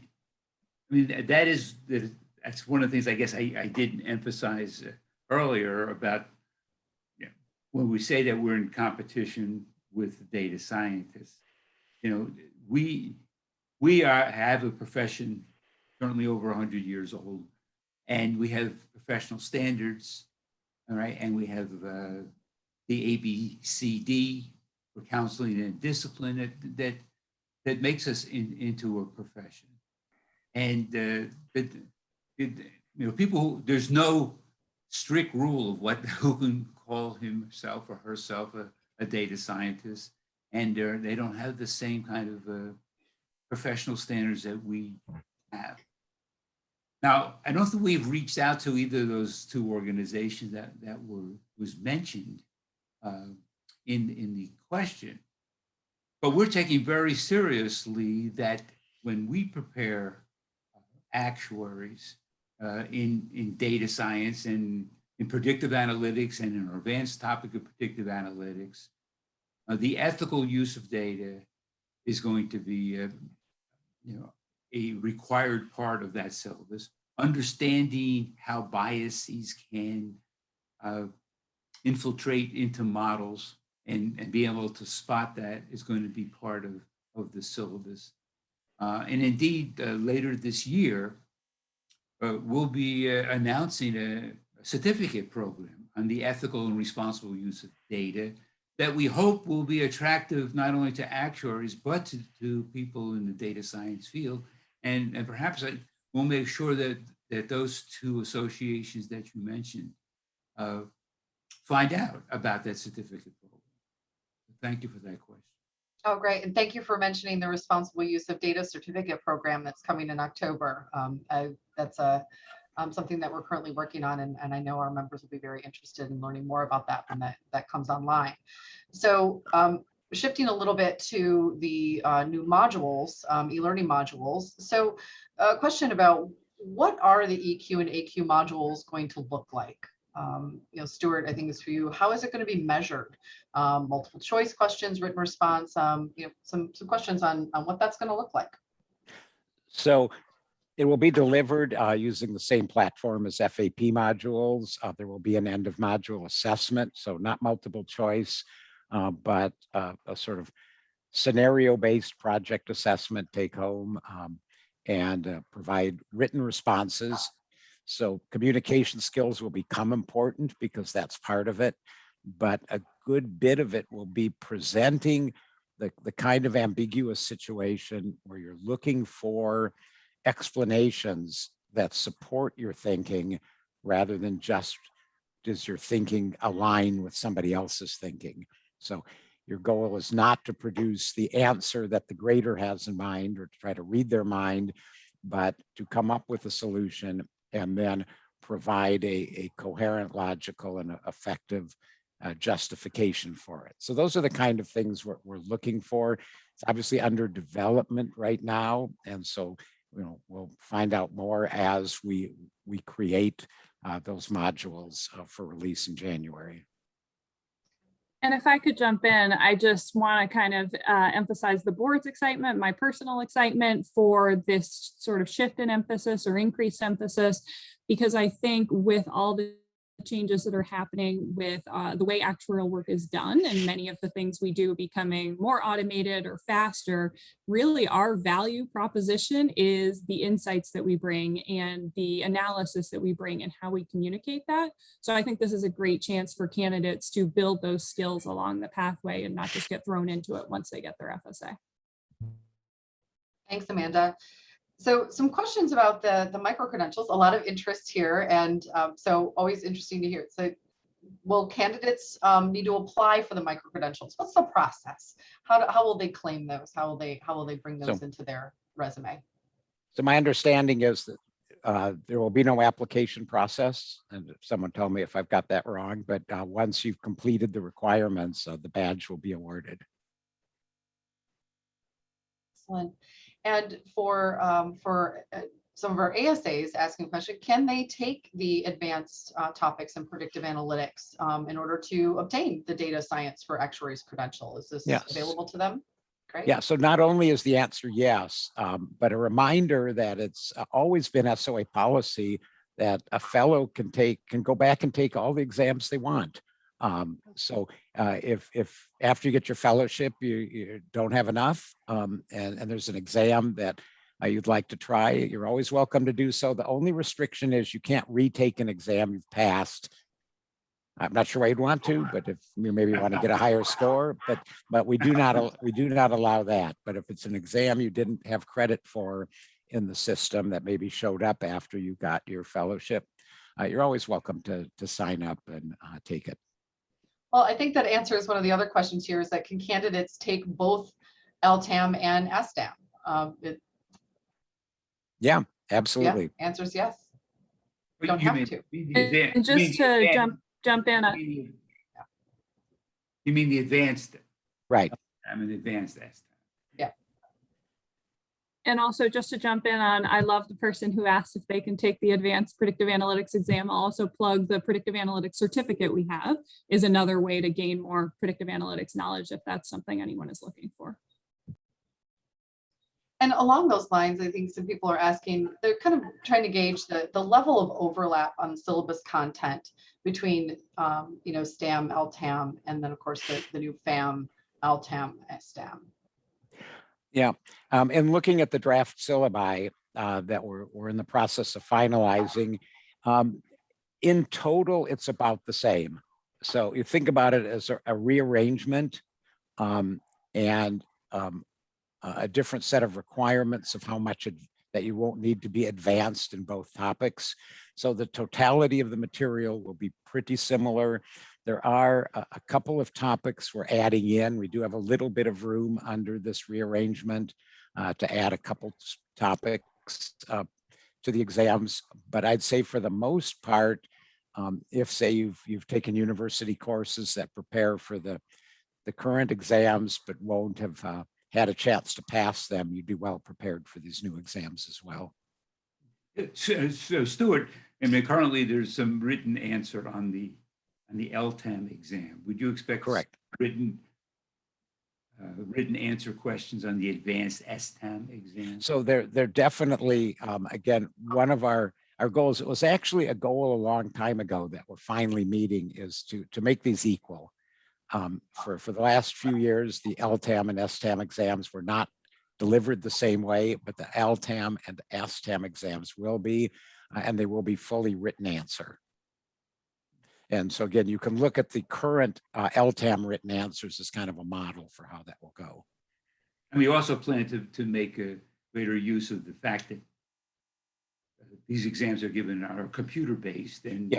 mean, that's one of the things I guess I didn't emphasize earlier about when we say that we're in competition with data scientists. We have a profession currently over 100 years old, and we have professional standards, all right, and we have the ABCD for counseling and discipline that makes us into a profession. And people, there's no strict rule of who can call himself or herself a data scientist, and they don't have the same kind of professional standards that we have. Now, I don't think we've reached out to either of those two organizations that was mentioned in the question, but we're taking very seriously that when we prepare actuaries in data science and in predictive analytics and in our advanced topic of predictive analytics, the ethical use of data is going to be a required part of that syllabus. Understanding how biases can infiltrate into models and be able to spot that is going to be part of the syllabus. And indeed, later this year, we'll be announcing a certificate program on the ethical and responsible use of data that we hope will be attractive not only to actuaries, but to people in the data science field. And perhaps we'll make sure that those two associations that you mentioned find out about that certificate program. Thank you for that question. Oh, great. And thank you for mentioning the responsible use of data certificate program that's coming in October. That's something that we're currently working on, and I know our members will be very interested in learning more about that when that comes online. So shifting a little bit to the new modules, e-learning modules. So a question about what are the EQ and AQ modules going to look like? Stuart, I think it's for you. How is it going to be measured? Multiple choice questions, written response, some questions on what that's going to look like. So it will be delivered using the same platform as FAP modules. There will be an end of module assessment, so not multiple choice, but a sort of scenario-based project assessment take home and provide written responses. So communication skills will become important because that's part of it, but a good bit of it will be presenting the kind of ambiguous situation where you're looking for explanations that support your thinking rather than just does your thinking align with somebody else's thinking. So your goal is not to produce the answer that the grader has in mind or to try to read their mind, but to come up with a solution and then provide a coherent, logical, and effective justification for it. So those are the kind of things we're looking for. It's obviously under development right now. And so, we'll find out more as we create those modules for release in January. And if I could jump in, I just want to kind of emphasize the board's excitement, my personal excitement for this sort of shift in emphasis or increased emphasis, because I think with all the changes that are happening with the way actuarial work is done and many of the things we do becoming more automated or faster, really our value proposition is the insights that we bring and the analysis that we bring and how we communicate that. So I think this is a great chance for candidates to build those skills along the pathway and not just get thrown into it once they get their FSA. Thanks, Amanda. So some questions about the micro-credentials, a lot of interest here. And so always interesting to hear. So will candidates need to apply for the micro-credentials? What's the process? How will they claim those? How will they bring those into their resume? So my understanding is that there will be no application process. And someone tell me if I've got that wrong, but once you've completed the requirements, the badge will be awarded. Excellent. And for some of our ASAs asking a question, can they take the advanced topics in predictive analytics in order to obtain the data science for actuaries credential? Is this available to them? Great. Yeah, so not only is the answer yes, but a reminder that it's always been SOA policy that a fellow can go back and take all the exams they want. So if after you get your fellowship, you don't have enough and there's an exam that you'd like to try, you're always welcome to do so. The only restriction is you can't retake an exam you've passed. I'm not sure why you'd want to, but if you maybe want to get a higher score, but we do not allow that. But if it's an exam you didn't have credit for in the system that maybe showed up after you got your fellowship, you're always welcome to sign up and take it. Well, I think that answers one of the other questions here is that can candidates take both LTAM and STAM? Yeah, absolutely. Yeah, answer is yes. But Don't have to. And just to jump in. You mean the advanced? Right. I'm an advanced STAM. Yeah. And also just to jump in on, I love the person who asked if they can take the advanced predictive analytics exam. I'll also plug the predictive analytics certificate we have is another way to gain more predictive analytics knowledge if that's something anyone is looking for. And along those lines, I think some people are asking, they're kind of trying to gauge the level of overlap on the syllabus content between, STAM, LTAM, and then of course the new FAM, LTAM, STAM. Yeah, and looking at the draft syllabi that we're in the process of finalizing, in total, it's about the same. So you think about it as a rearrangement and a different set of requirements of how much that you won't need to be advanced in both topics. So the totality of the material will be pretty similar. There are a couple of topics we're adding in. We do have a little bit of room under this rearrangement to add a couple topics to the exams. But I'd say for the most part, if say you've taken university courses that prepare for the the current exams, but won't have had a chance to pass them, you'd be well prepared for these new exams as well. So Stuart, I mean, currently there's some written answer on the LTAM exam. Would you expect Correct. written answer questions on the advanced STAM exam? So they're definitely, again, one of our goals. It was actually a goal a long time ago that we're finally meeting, is to make these equal. For the last few years, the LTAM and STAM exams were not delivered the same way, but the LTAM and STAM exams will be, and they will be fully written answer. And so again, you can look at the current LTAM written answers as kind of a model for how that will go. And we also plan to make a greater use of the fact that these exams are given are computer based, and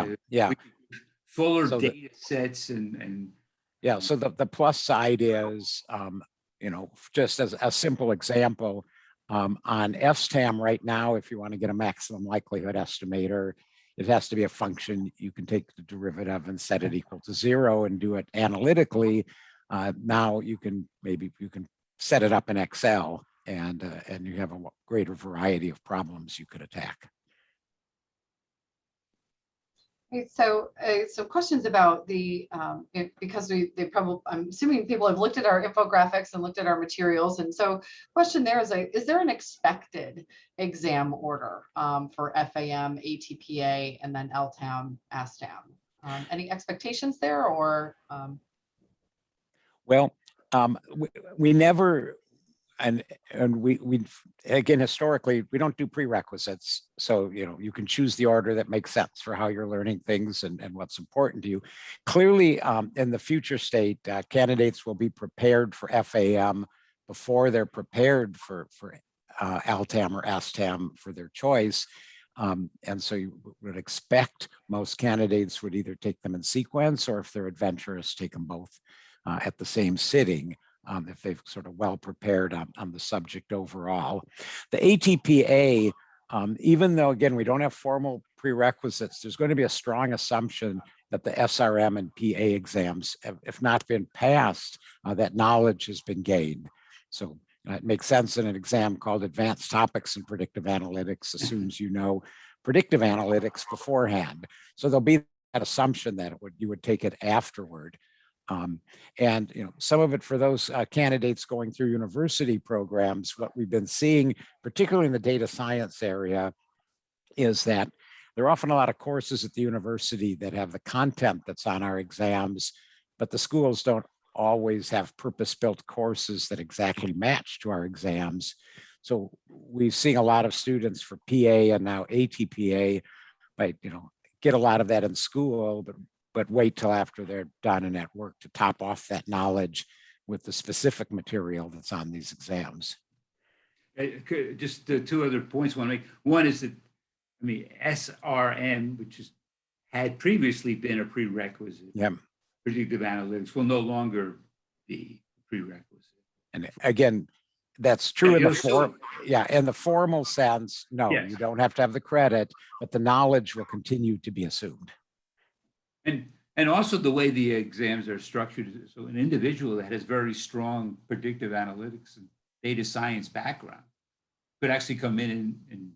fuller So data sets and yeah. So the plus side is, you know, just as a simple example, on STAM right now, if you want to get a maximum likelihood estimator, it has to be a function you can take the derivative and set it equal to 0 and do it analytically. Now you can set it up in Excel, and you have a greater variety of problems you could attack. Right, so some questions about the because they probably, I'm assuming people have looked at our infographics and looked at our materials, and so question there is there an expected exam order for FAM, ATPA, and then LTAM, ASTAM? Any expectations there, or? Well, we never, and we again, historically, we don't do prerequisites. So, you know, you can choose the order that makes sense for how you're learning things and what's important to you. Clearly, in the future state, candidates will be prepared for FAM before they're prepared for LTAM or ASTAM for their choice. And so you would expect most candidates would either take them in sequence, or if they're adventurous, take them both at the same sitting. If they've sort of well prepared on the subject overall. The ATPA, even though, again, we don't have formal prerequisites, there's going to be a strong assumption that the SRM and PA exams, if not been passed, that knowledge has been gained. So it makes sense in an exam called Advanced Topics in Predictive Analytics, assumes you know predictive analytics beforehand. So there'll be that assumption that you would take it afterward. And you know, some of it for those candidates going through university programs, what we've been seeing, particularly in the data science area, is that there are often a lot of courses at the university that have the content that's on our exams, but the schools don't always have purpose-built courses that exactly match to our exams. So we've seen a lot of students for PA and now ATPA, but you know, get a lot of that in school, but wait till after they're done and at work to top off that knowledge with the specific material that's on these exams. Just two other points I want to make. One is that, I mean, SRM, which had previously been a prerequisite, predictive analytics, will no longer be a prerequisite. And again, that's true in the form. Yeah, in the formal sense, no, you don't have to have the credit, but the knowledge will continue to be assumed. And also the way the exams are structured, so an individual that has very strong predictive analytics and data science background could actually come in and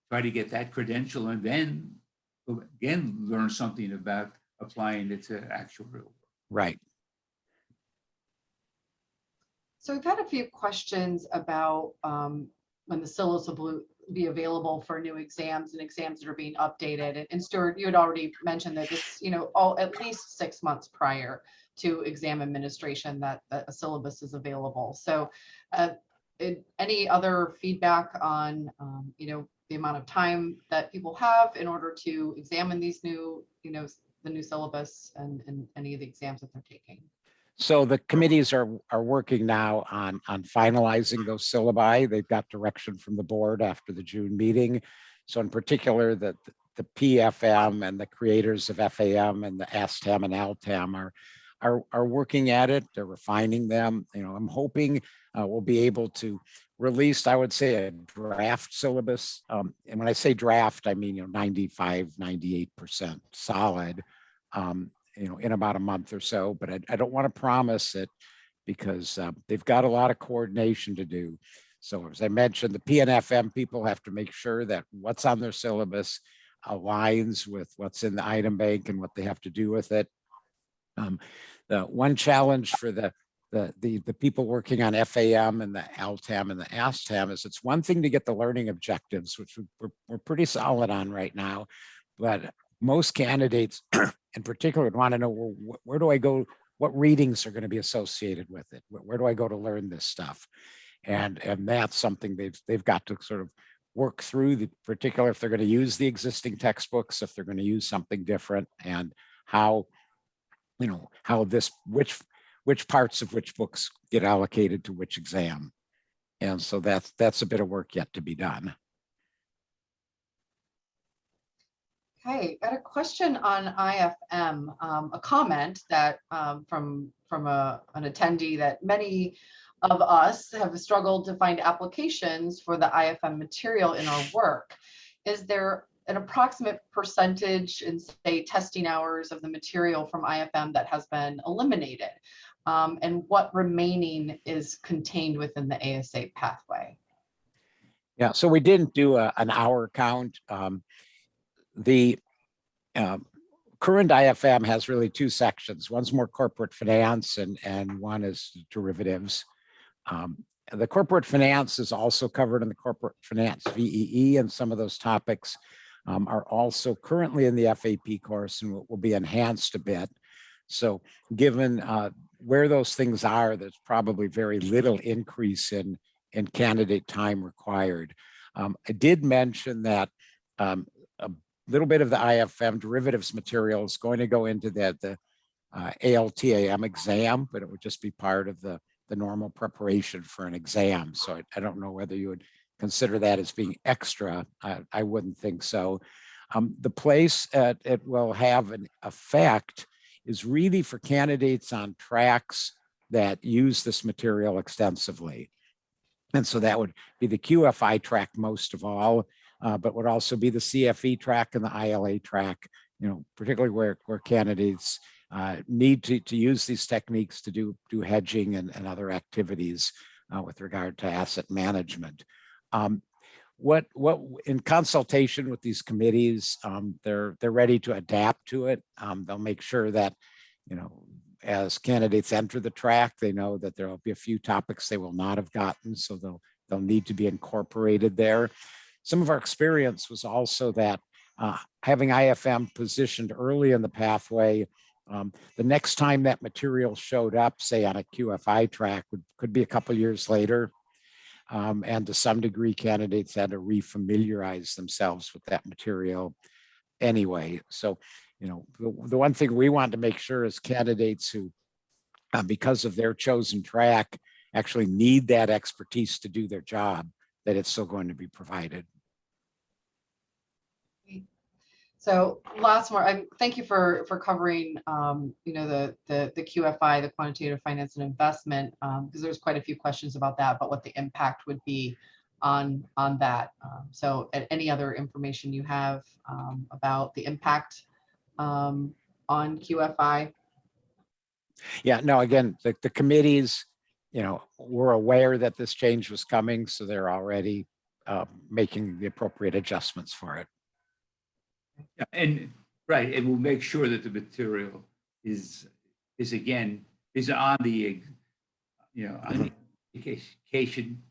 try to get that credential, and then again learn something about applying it to actual real work. Right. So we've had a few questions about when the syllabus will be available for new exams and exams that are being updated. And Stuart, you had already mentioned that this, you know, at least 6 months prior to exam administration that a syllabus is available. So any other feedback on, you know, the amount of time that people have in order to examine these new, you know, the new syllabus and any of the exams that they're taking? So the committees are working now on finalizing those syllabi. They've got direction from the board after the June meeting. So in particular, the PFM and the creators of FAM and the ASTAM and LTAM are working at it. They're refining them. You know, I'm hoping we'll be able to release, I would say, a draft syllabus. And when I say draft, I mean, you know, 95, 98% solid. in about a month or so, but I don't want to promise it because they've got a lot of coordination to do. So as I mentioned, the PNFM people have to make sure that what's on their syllabus aligns with what's in the item bank and what they have to do with it. The one challenge for the people working on FAM and the LTAM and the ASTAM is it's one thing to get the learning objectives, which we're pretty solid on right now, but most candidates in particular would want to know, well, where do I go? What readings are going to be associated with it? Where do I go to learn this stuff? And that's something they've got to sort of work through, particularly if they're going to use the existing textbooks, if they're going to use something different, and how, which parts of which books get allocated to which exam. And so that's a bit of work yet to be done. Okay, got a question on IFM, a comment that from an attendee that many of us have struggled to find applications for the IFM material in our work. Is there an approximate percentage in, say, testing hours of the material from IFM that has been eliminated? And what remaining is contained within the ASA pathway? Yeah, so we didn't do an hour count. The current IFM has really two sections. One's more corporate finance and one is derivatives. The corporate finance is also covered in the corporate finance VEE, and some of those topics are also currently in the FAP course and will be enhanced a bit. So given where those things are, there's probably very little increase in candidate time required. I did mention that a little bit of the IFM derivatives material is going to go into the ALTAM exam, but it would just be part of the normal preparation for an exam. So I don't know whether you would consider that as being extra. I wouldn't think so. The place it will have an effect is really for candidates on tracks that use this material extensively. And so that would be the QFI track most of all, but would also be the CFE track and the ILA track, particularly where candidates need to use these techniques to do hedging and other activities with regard to asset management. What in consultation with these committees, they're ready to adapt to it. They'll make sure that, as candidates enter the track, they know that there will be a few topics they will not have gotten, so they'll need to be incorporated there. Some of our experience was also that having IFM positioned early in the pathway, the next time that material showed up, say on a QFI track, could be a couple years later. And to some degree, candidates had to refamiliarize themselves with that material anyway. So, the one thing we want to make sure is candidates who, because of their chosen track, actually need that expertise to do their job, that it's still going to be provided. So lots more. Thank you for covering, the QFI, the quantitative finance and investment, because there's quite a few questions about that, but what the impact would be on that. So any other information you have about the impact on QFI? Yeah, no, again, the committees, were aware that this change was coming, so they're already making the appropriate adjustments for it. Yeah, and right, and we'll make sure that the material is on the on the education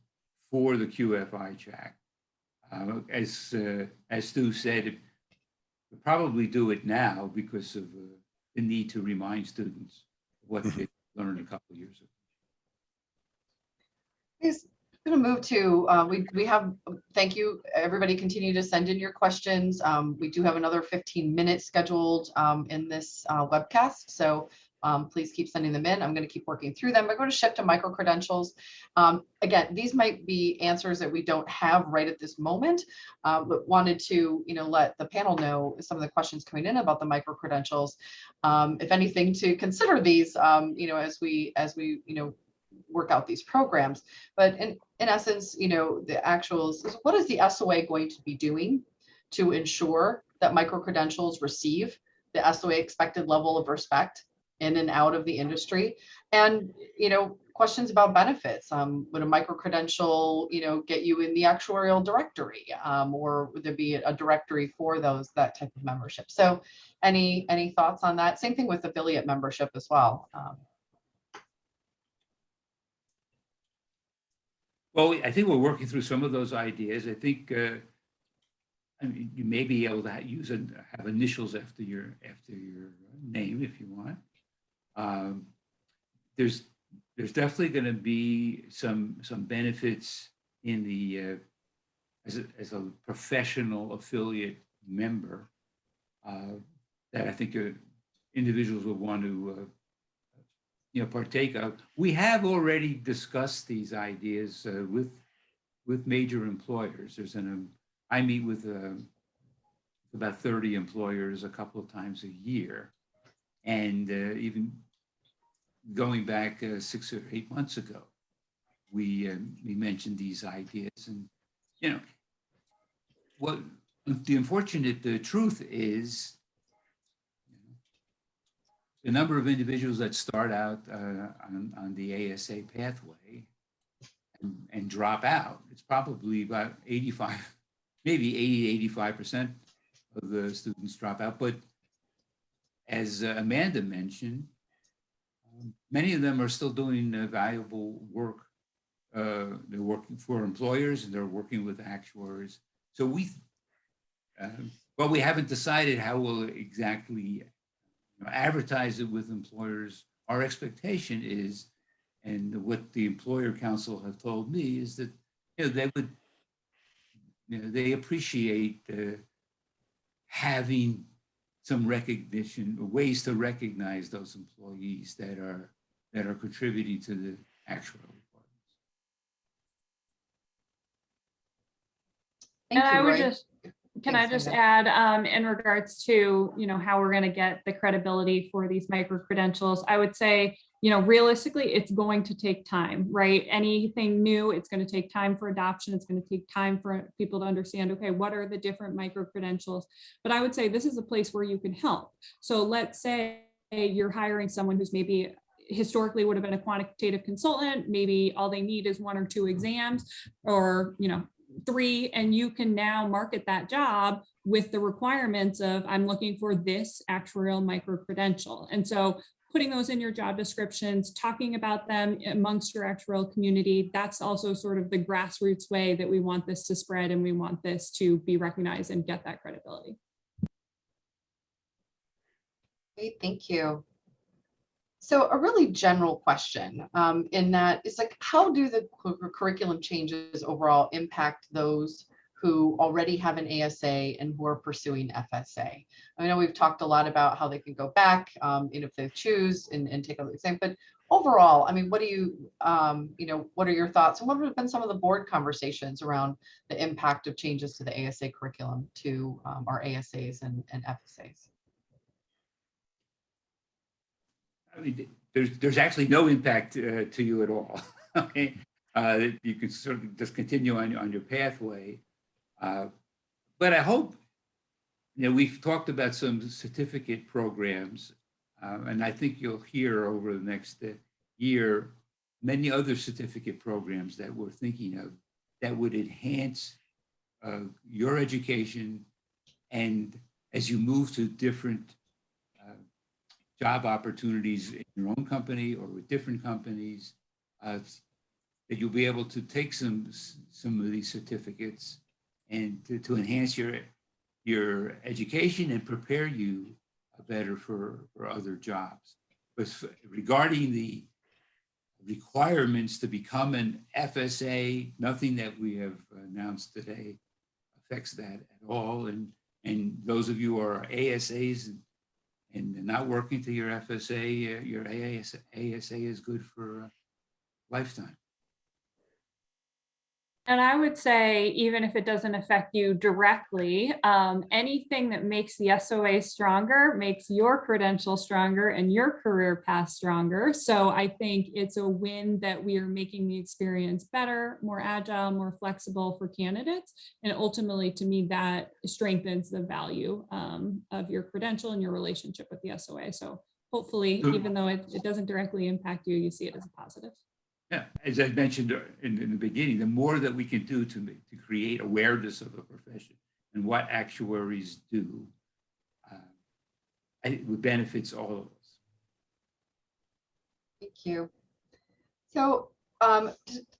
for the QFI track. As Stu said, we'll probably do it now because of the need to remind students what they learned a couple of years ago. I'm going to move to, we have, thank you, everybody continue to send in your questions. We do have another 15 minutes scheduled in this webcast, so please keep sending them in. I'm going to keep working through them. I'm going to shift to micro-credentials. Again, these might be answers that we don't have right at this moment, but wanted to let the panel know some of the questions coming in about the micro-credentials. If anything, to consider these, as we work out these programs. But in essence, the actuals is, what is the SOA going to be doing to ensure that micro-credentials receive the SOA expected level of respect in and out of the industry. And, questions about benefits. Would a micro-credential, get you in the actuarial directory? Or would there be a directory for that type of membership? So any thoughts on that? Same thing with affiliate membership as well. Well, I think we're working through some of those ideas. I think you may be able to have initials after your name if you want. There's definitely going to be some benefits in the as a professional affiliate member that I think individuals will want to partake of. We have already discussed these ideas with major employers. I meet with about 30 employers a couple of times a year, and even going back 6 or 8 months ago, we mentioned these ideas. And what the unfortunate truth is, the number of individuals that start out on the ASA pathway and drop out, it's probably about 85, maybe 80-85% of the students drop out. But as Amanda mentioned, many of them are still doing valuable work. They're working for employers and they're working with actuaries. So we haven't decided how we'll exactly advertise it with employers. Our expectation is, and what the employer council have told me, is that they would, they appreciate having some recognition, ways to recognize those employees that are contributing to the actual requirements. Thank you, I would Roy. can I just add in regards to, how we're going to get the credibility for these micro credentials, I would say, realistically, it's going to take time, right? Anything new, it's going to take time for adoption. It's going to take time for people to understand, okay, what are the different micro credentials? But I would say this is a place where you can help. So let's say you're hiring someone who's maybe historically would have been a quantitative consultant. Maybe all they need is 1 or 2 exams, or, 3, and you can now market that job with the requirements of, I'm looking for this actuarial micro credential. And so putting those in your job descriptions, talking about them amongst your actuarial community, that's also sort of the grassroots way that we want this to spread, and we want this to be recognized and get that credibility. Great, thank you. So a really general question in that it's like, how do the curriculum changes overall impact those who already have an ASA and who are pursuing FSA? I know we've talked a lot about how they can go back, if they choose and take the exam, but overall, I mean, what do you, what are your thoughts, and what have been some of the board conversations around the impact of changes to the ASA curriculum to our ASAs and FSAs? I mean, there's actually no impact to you at all. Okay, you can sort of just continue on your pathway. But I hope, we've talked about some certificate programs, and I think you'll hear over the next year many other certificate programs that we're thinking of that would enhance your education, and as you move to different job opportunities in your own company or with different companies, that you'll be able to take some of these certificates and to enhance your education and prepare you better for other jobs. But regarding the requirements to become an FSA, nothing that we have announced today affects that at all. And those of you who are ASAs and not working to your FSA, your ASA is good for a lifetime. And I would say, even if it doesn't affect you directly, anything that makes the SOA stronger makes your credential stronger and your career path stronger. So I think it's a win that we are making the experience better, more agile, more flexible for candidates. And ultimately, to me, that strengthens the value of your credential and your relationship with the SOA. So hopefully, even though it doesn't directly impact you, you see it as a positive. Yeah, as I mentioned in the beginning, the more that we can do to create awareness of the profession and what actuaries do, it benefits all of us. Thank you. So to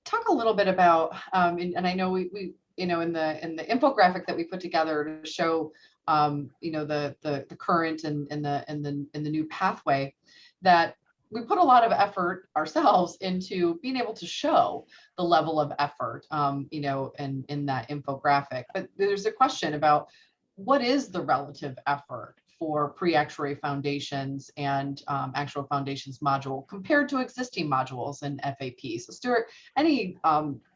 talk a little bit about, and I know we in the infographic that we put together to show the current and the new pathway, that we put a lot of effort ourselves into being able to show the level of effort, in that infographic. But there's a question about what is the relative effort for pre-actuary foundations and actual foundations module compared to existing modules and FAP. So Stuart, any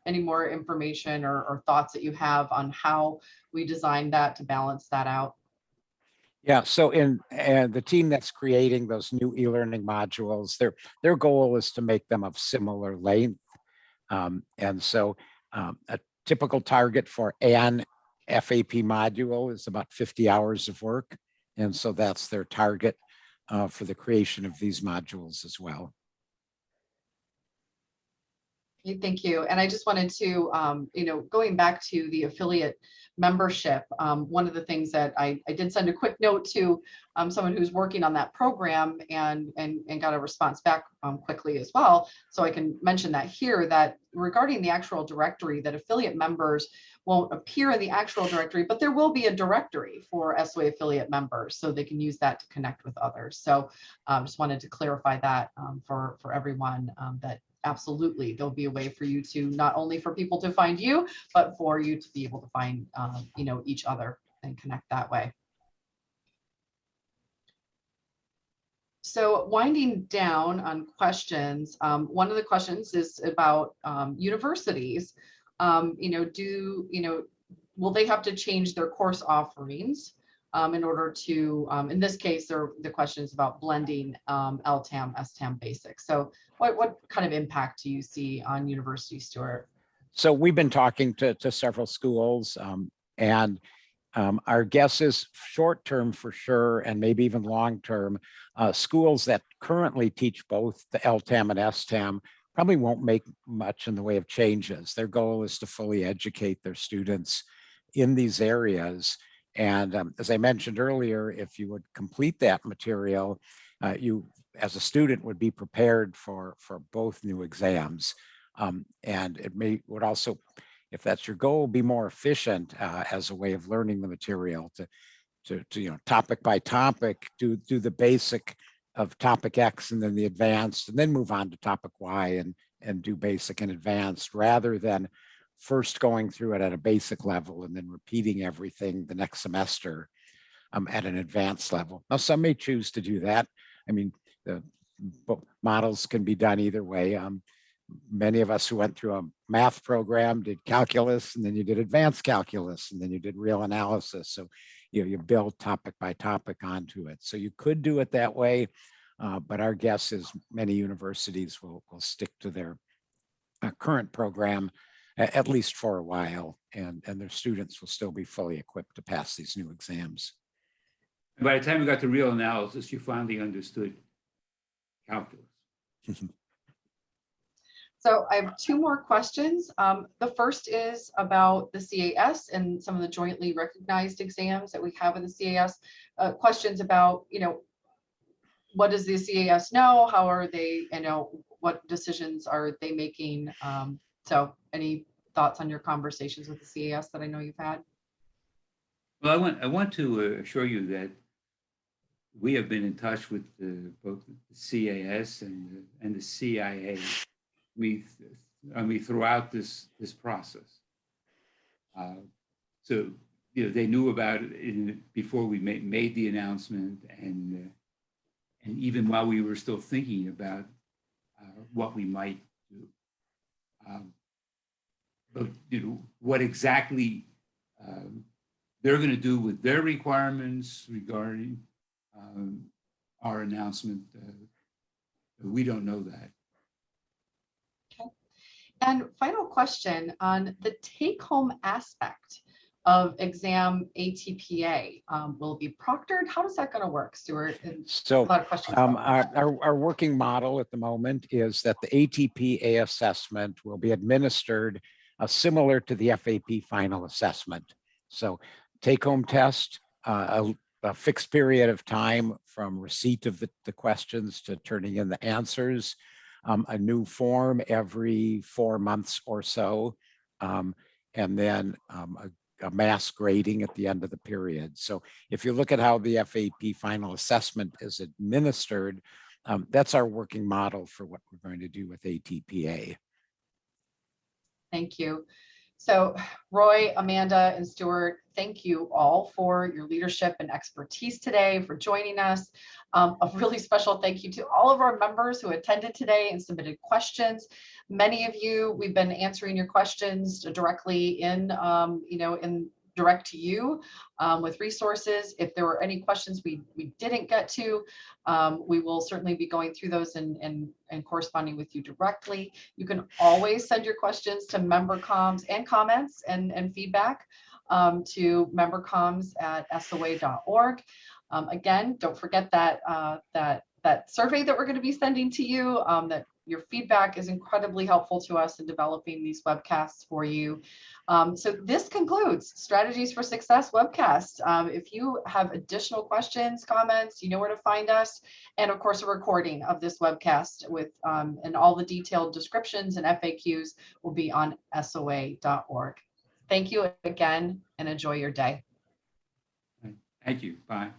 more information or thoughts that you have on how we designed that to balance that out? Yeah, so in the team that's creating those new e-learning modules, their goal is to make them of similar length. And so a typical target for an FAP module is about 50 hours of work. And so that's their target for the creation of these modules as well. Thank you. And I just wanted to, going back to the affiliate membership, one of the things that I did send a quick note to someone who's working on that program and got a response back quickly as well. So I can mention that here, that regarding the actual directory, that affiliate members won't appear in the actual directory, but there will be a directory for SOA affiliate members, so they can use that to connect with others. So just wanted to clarify that for everyone, that absolutely there'll be a way for you to, not only for people to find you, but for you to be able to find each other and connect that way. So winding down on questions, one of the questions is about universities. Will they have to change their course offerings in order to, in this case, the question is about blending LTAM, STAM basics. So what kind of impact do you see on universities, Stuart? So we've been talking to several schools, and our guess is short term for sure, and maybe even long term, schools that currently teach both the LTAM and STAM probably won't make much in the way of changes. Their goal is to fully educate their students in these areas. And as I mentioned earlier, if you would complete that material, you as a student would be prepared for both new exams. And it would also, if that's your goal, be more efficient as a way of learning the material to topic by topic, do the basic of topic X and then the advanced, and then move on to topic Y and do basic and advanced, rather than first going through it at a basic level and then repeating everything the next semester at an advanced level. Now, some may choose to do that. I mean, the models can be done either way. Many of us who went through a math program did calculus, and then you did advanced calculus, and then you did real analysis. So you build topic by topic onto it. So you could do it that way, but our guess is many universities will stick to their current program, at least for a while, and their students will still be fully equipped to pass these new exams. And by the time we got to real analysis, you finally understood calculus. So I have two more questions. The first is about the CAS and some of the jointly recognized exams that we have in the CAS. Questions about, what does the CAS know? How are they, what decisions are they making? So any thoughts on your conversations with the CAS that I know you've had? Well, I want to assure you that we have been in touch with both the CAS and the CIA throughout this process. So they knew about it before we made the announcement, and even while we were still thinking about what we might do. But, what exactly they're going to do with their requirements regarding our announcement, we don't know that. And final question on the take-home aspect of exam ATPA. Will it be proctored? How is that going to work, Stuart? And So a lot of questions. about that. our working model at the moment is that the ATPA assessment will be administered similar to the FAP final assessment. So take-home test, a fixed period of time from receipt of the questions to turning in the answers, a new form every 4 months or so, and then a mass grading at the end of the period. So if you look at how the FAP final assessment is administered, that's our working model for what we're going to do with ATPA. Thank you. So Roy, Amanda, and Stuart, thank you all for your leadership and expertise today, for joining us. A really special thank you to all of our members who attended today and submitted questions. Many of you, we've been answering your questions directly in direct to you with resources. If there were any questions we didn't get to, we will certainly be going through those and corresponding with you directly. You can always send your questions to member comms and comments and feedback to membercomms@soa.org. Again, don't forget that that survey that we're going to be sending to you, that your feedback is incredibly helpful to us in developing these webcasts for you. So this concludes Strategies for Success webcast. If you have additional questions, comments, you know where to find us. And of course, a recording of this webcast with and all the detailed descriptions and FAQs will be on SOA.org. Thank you again and enjoy your day. Thank you. Bye.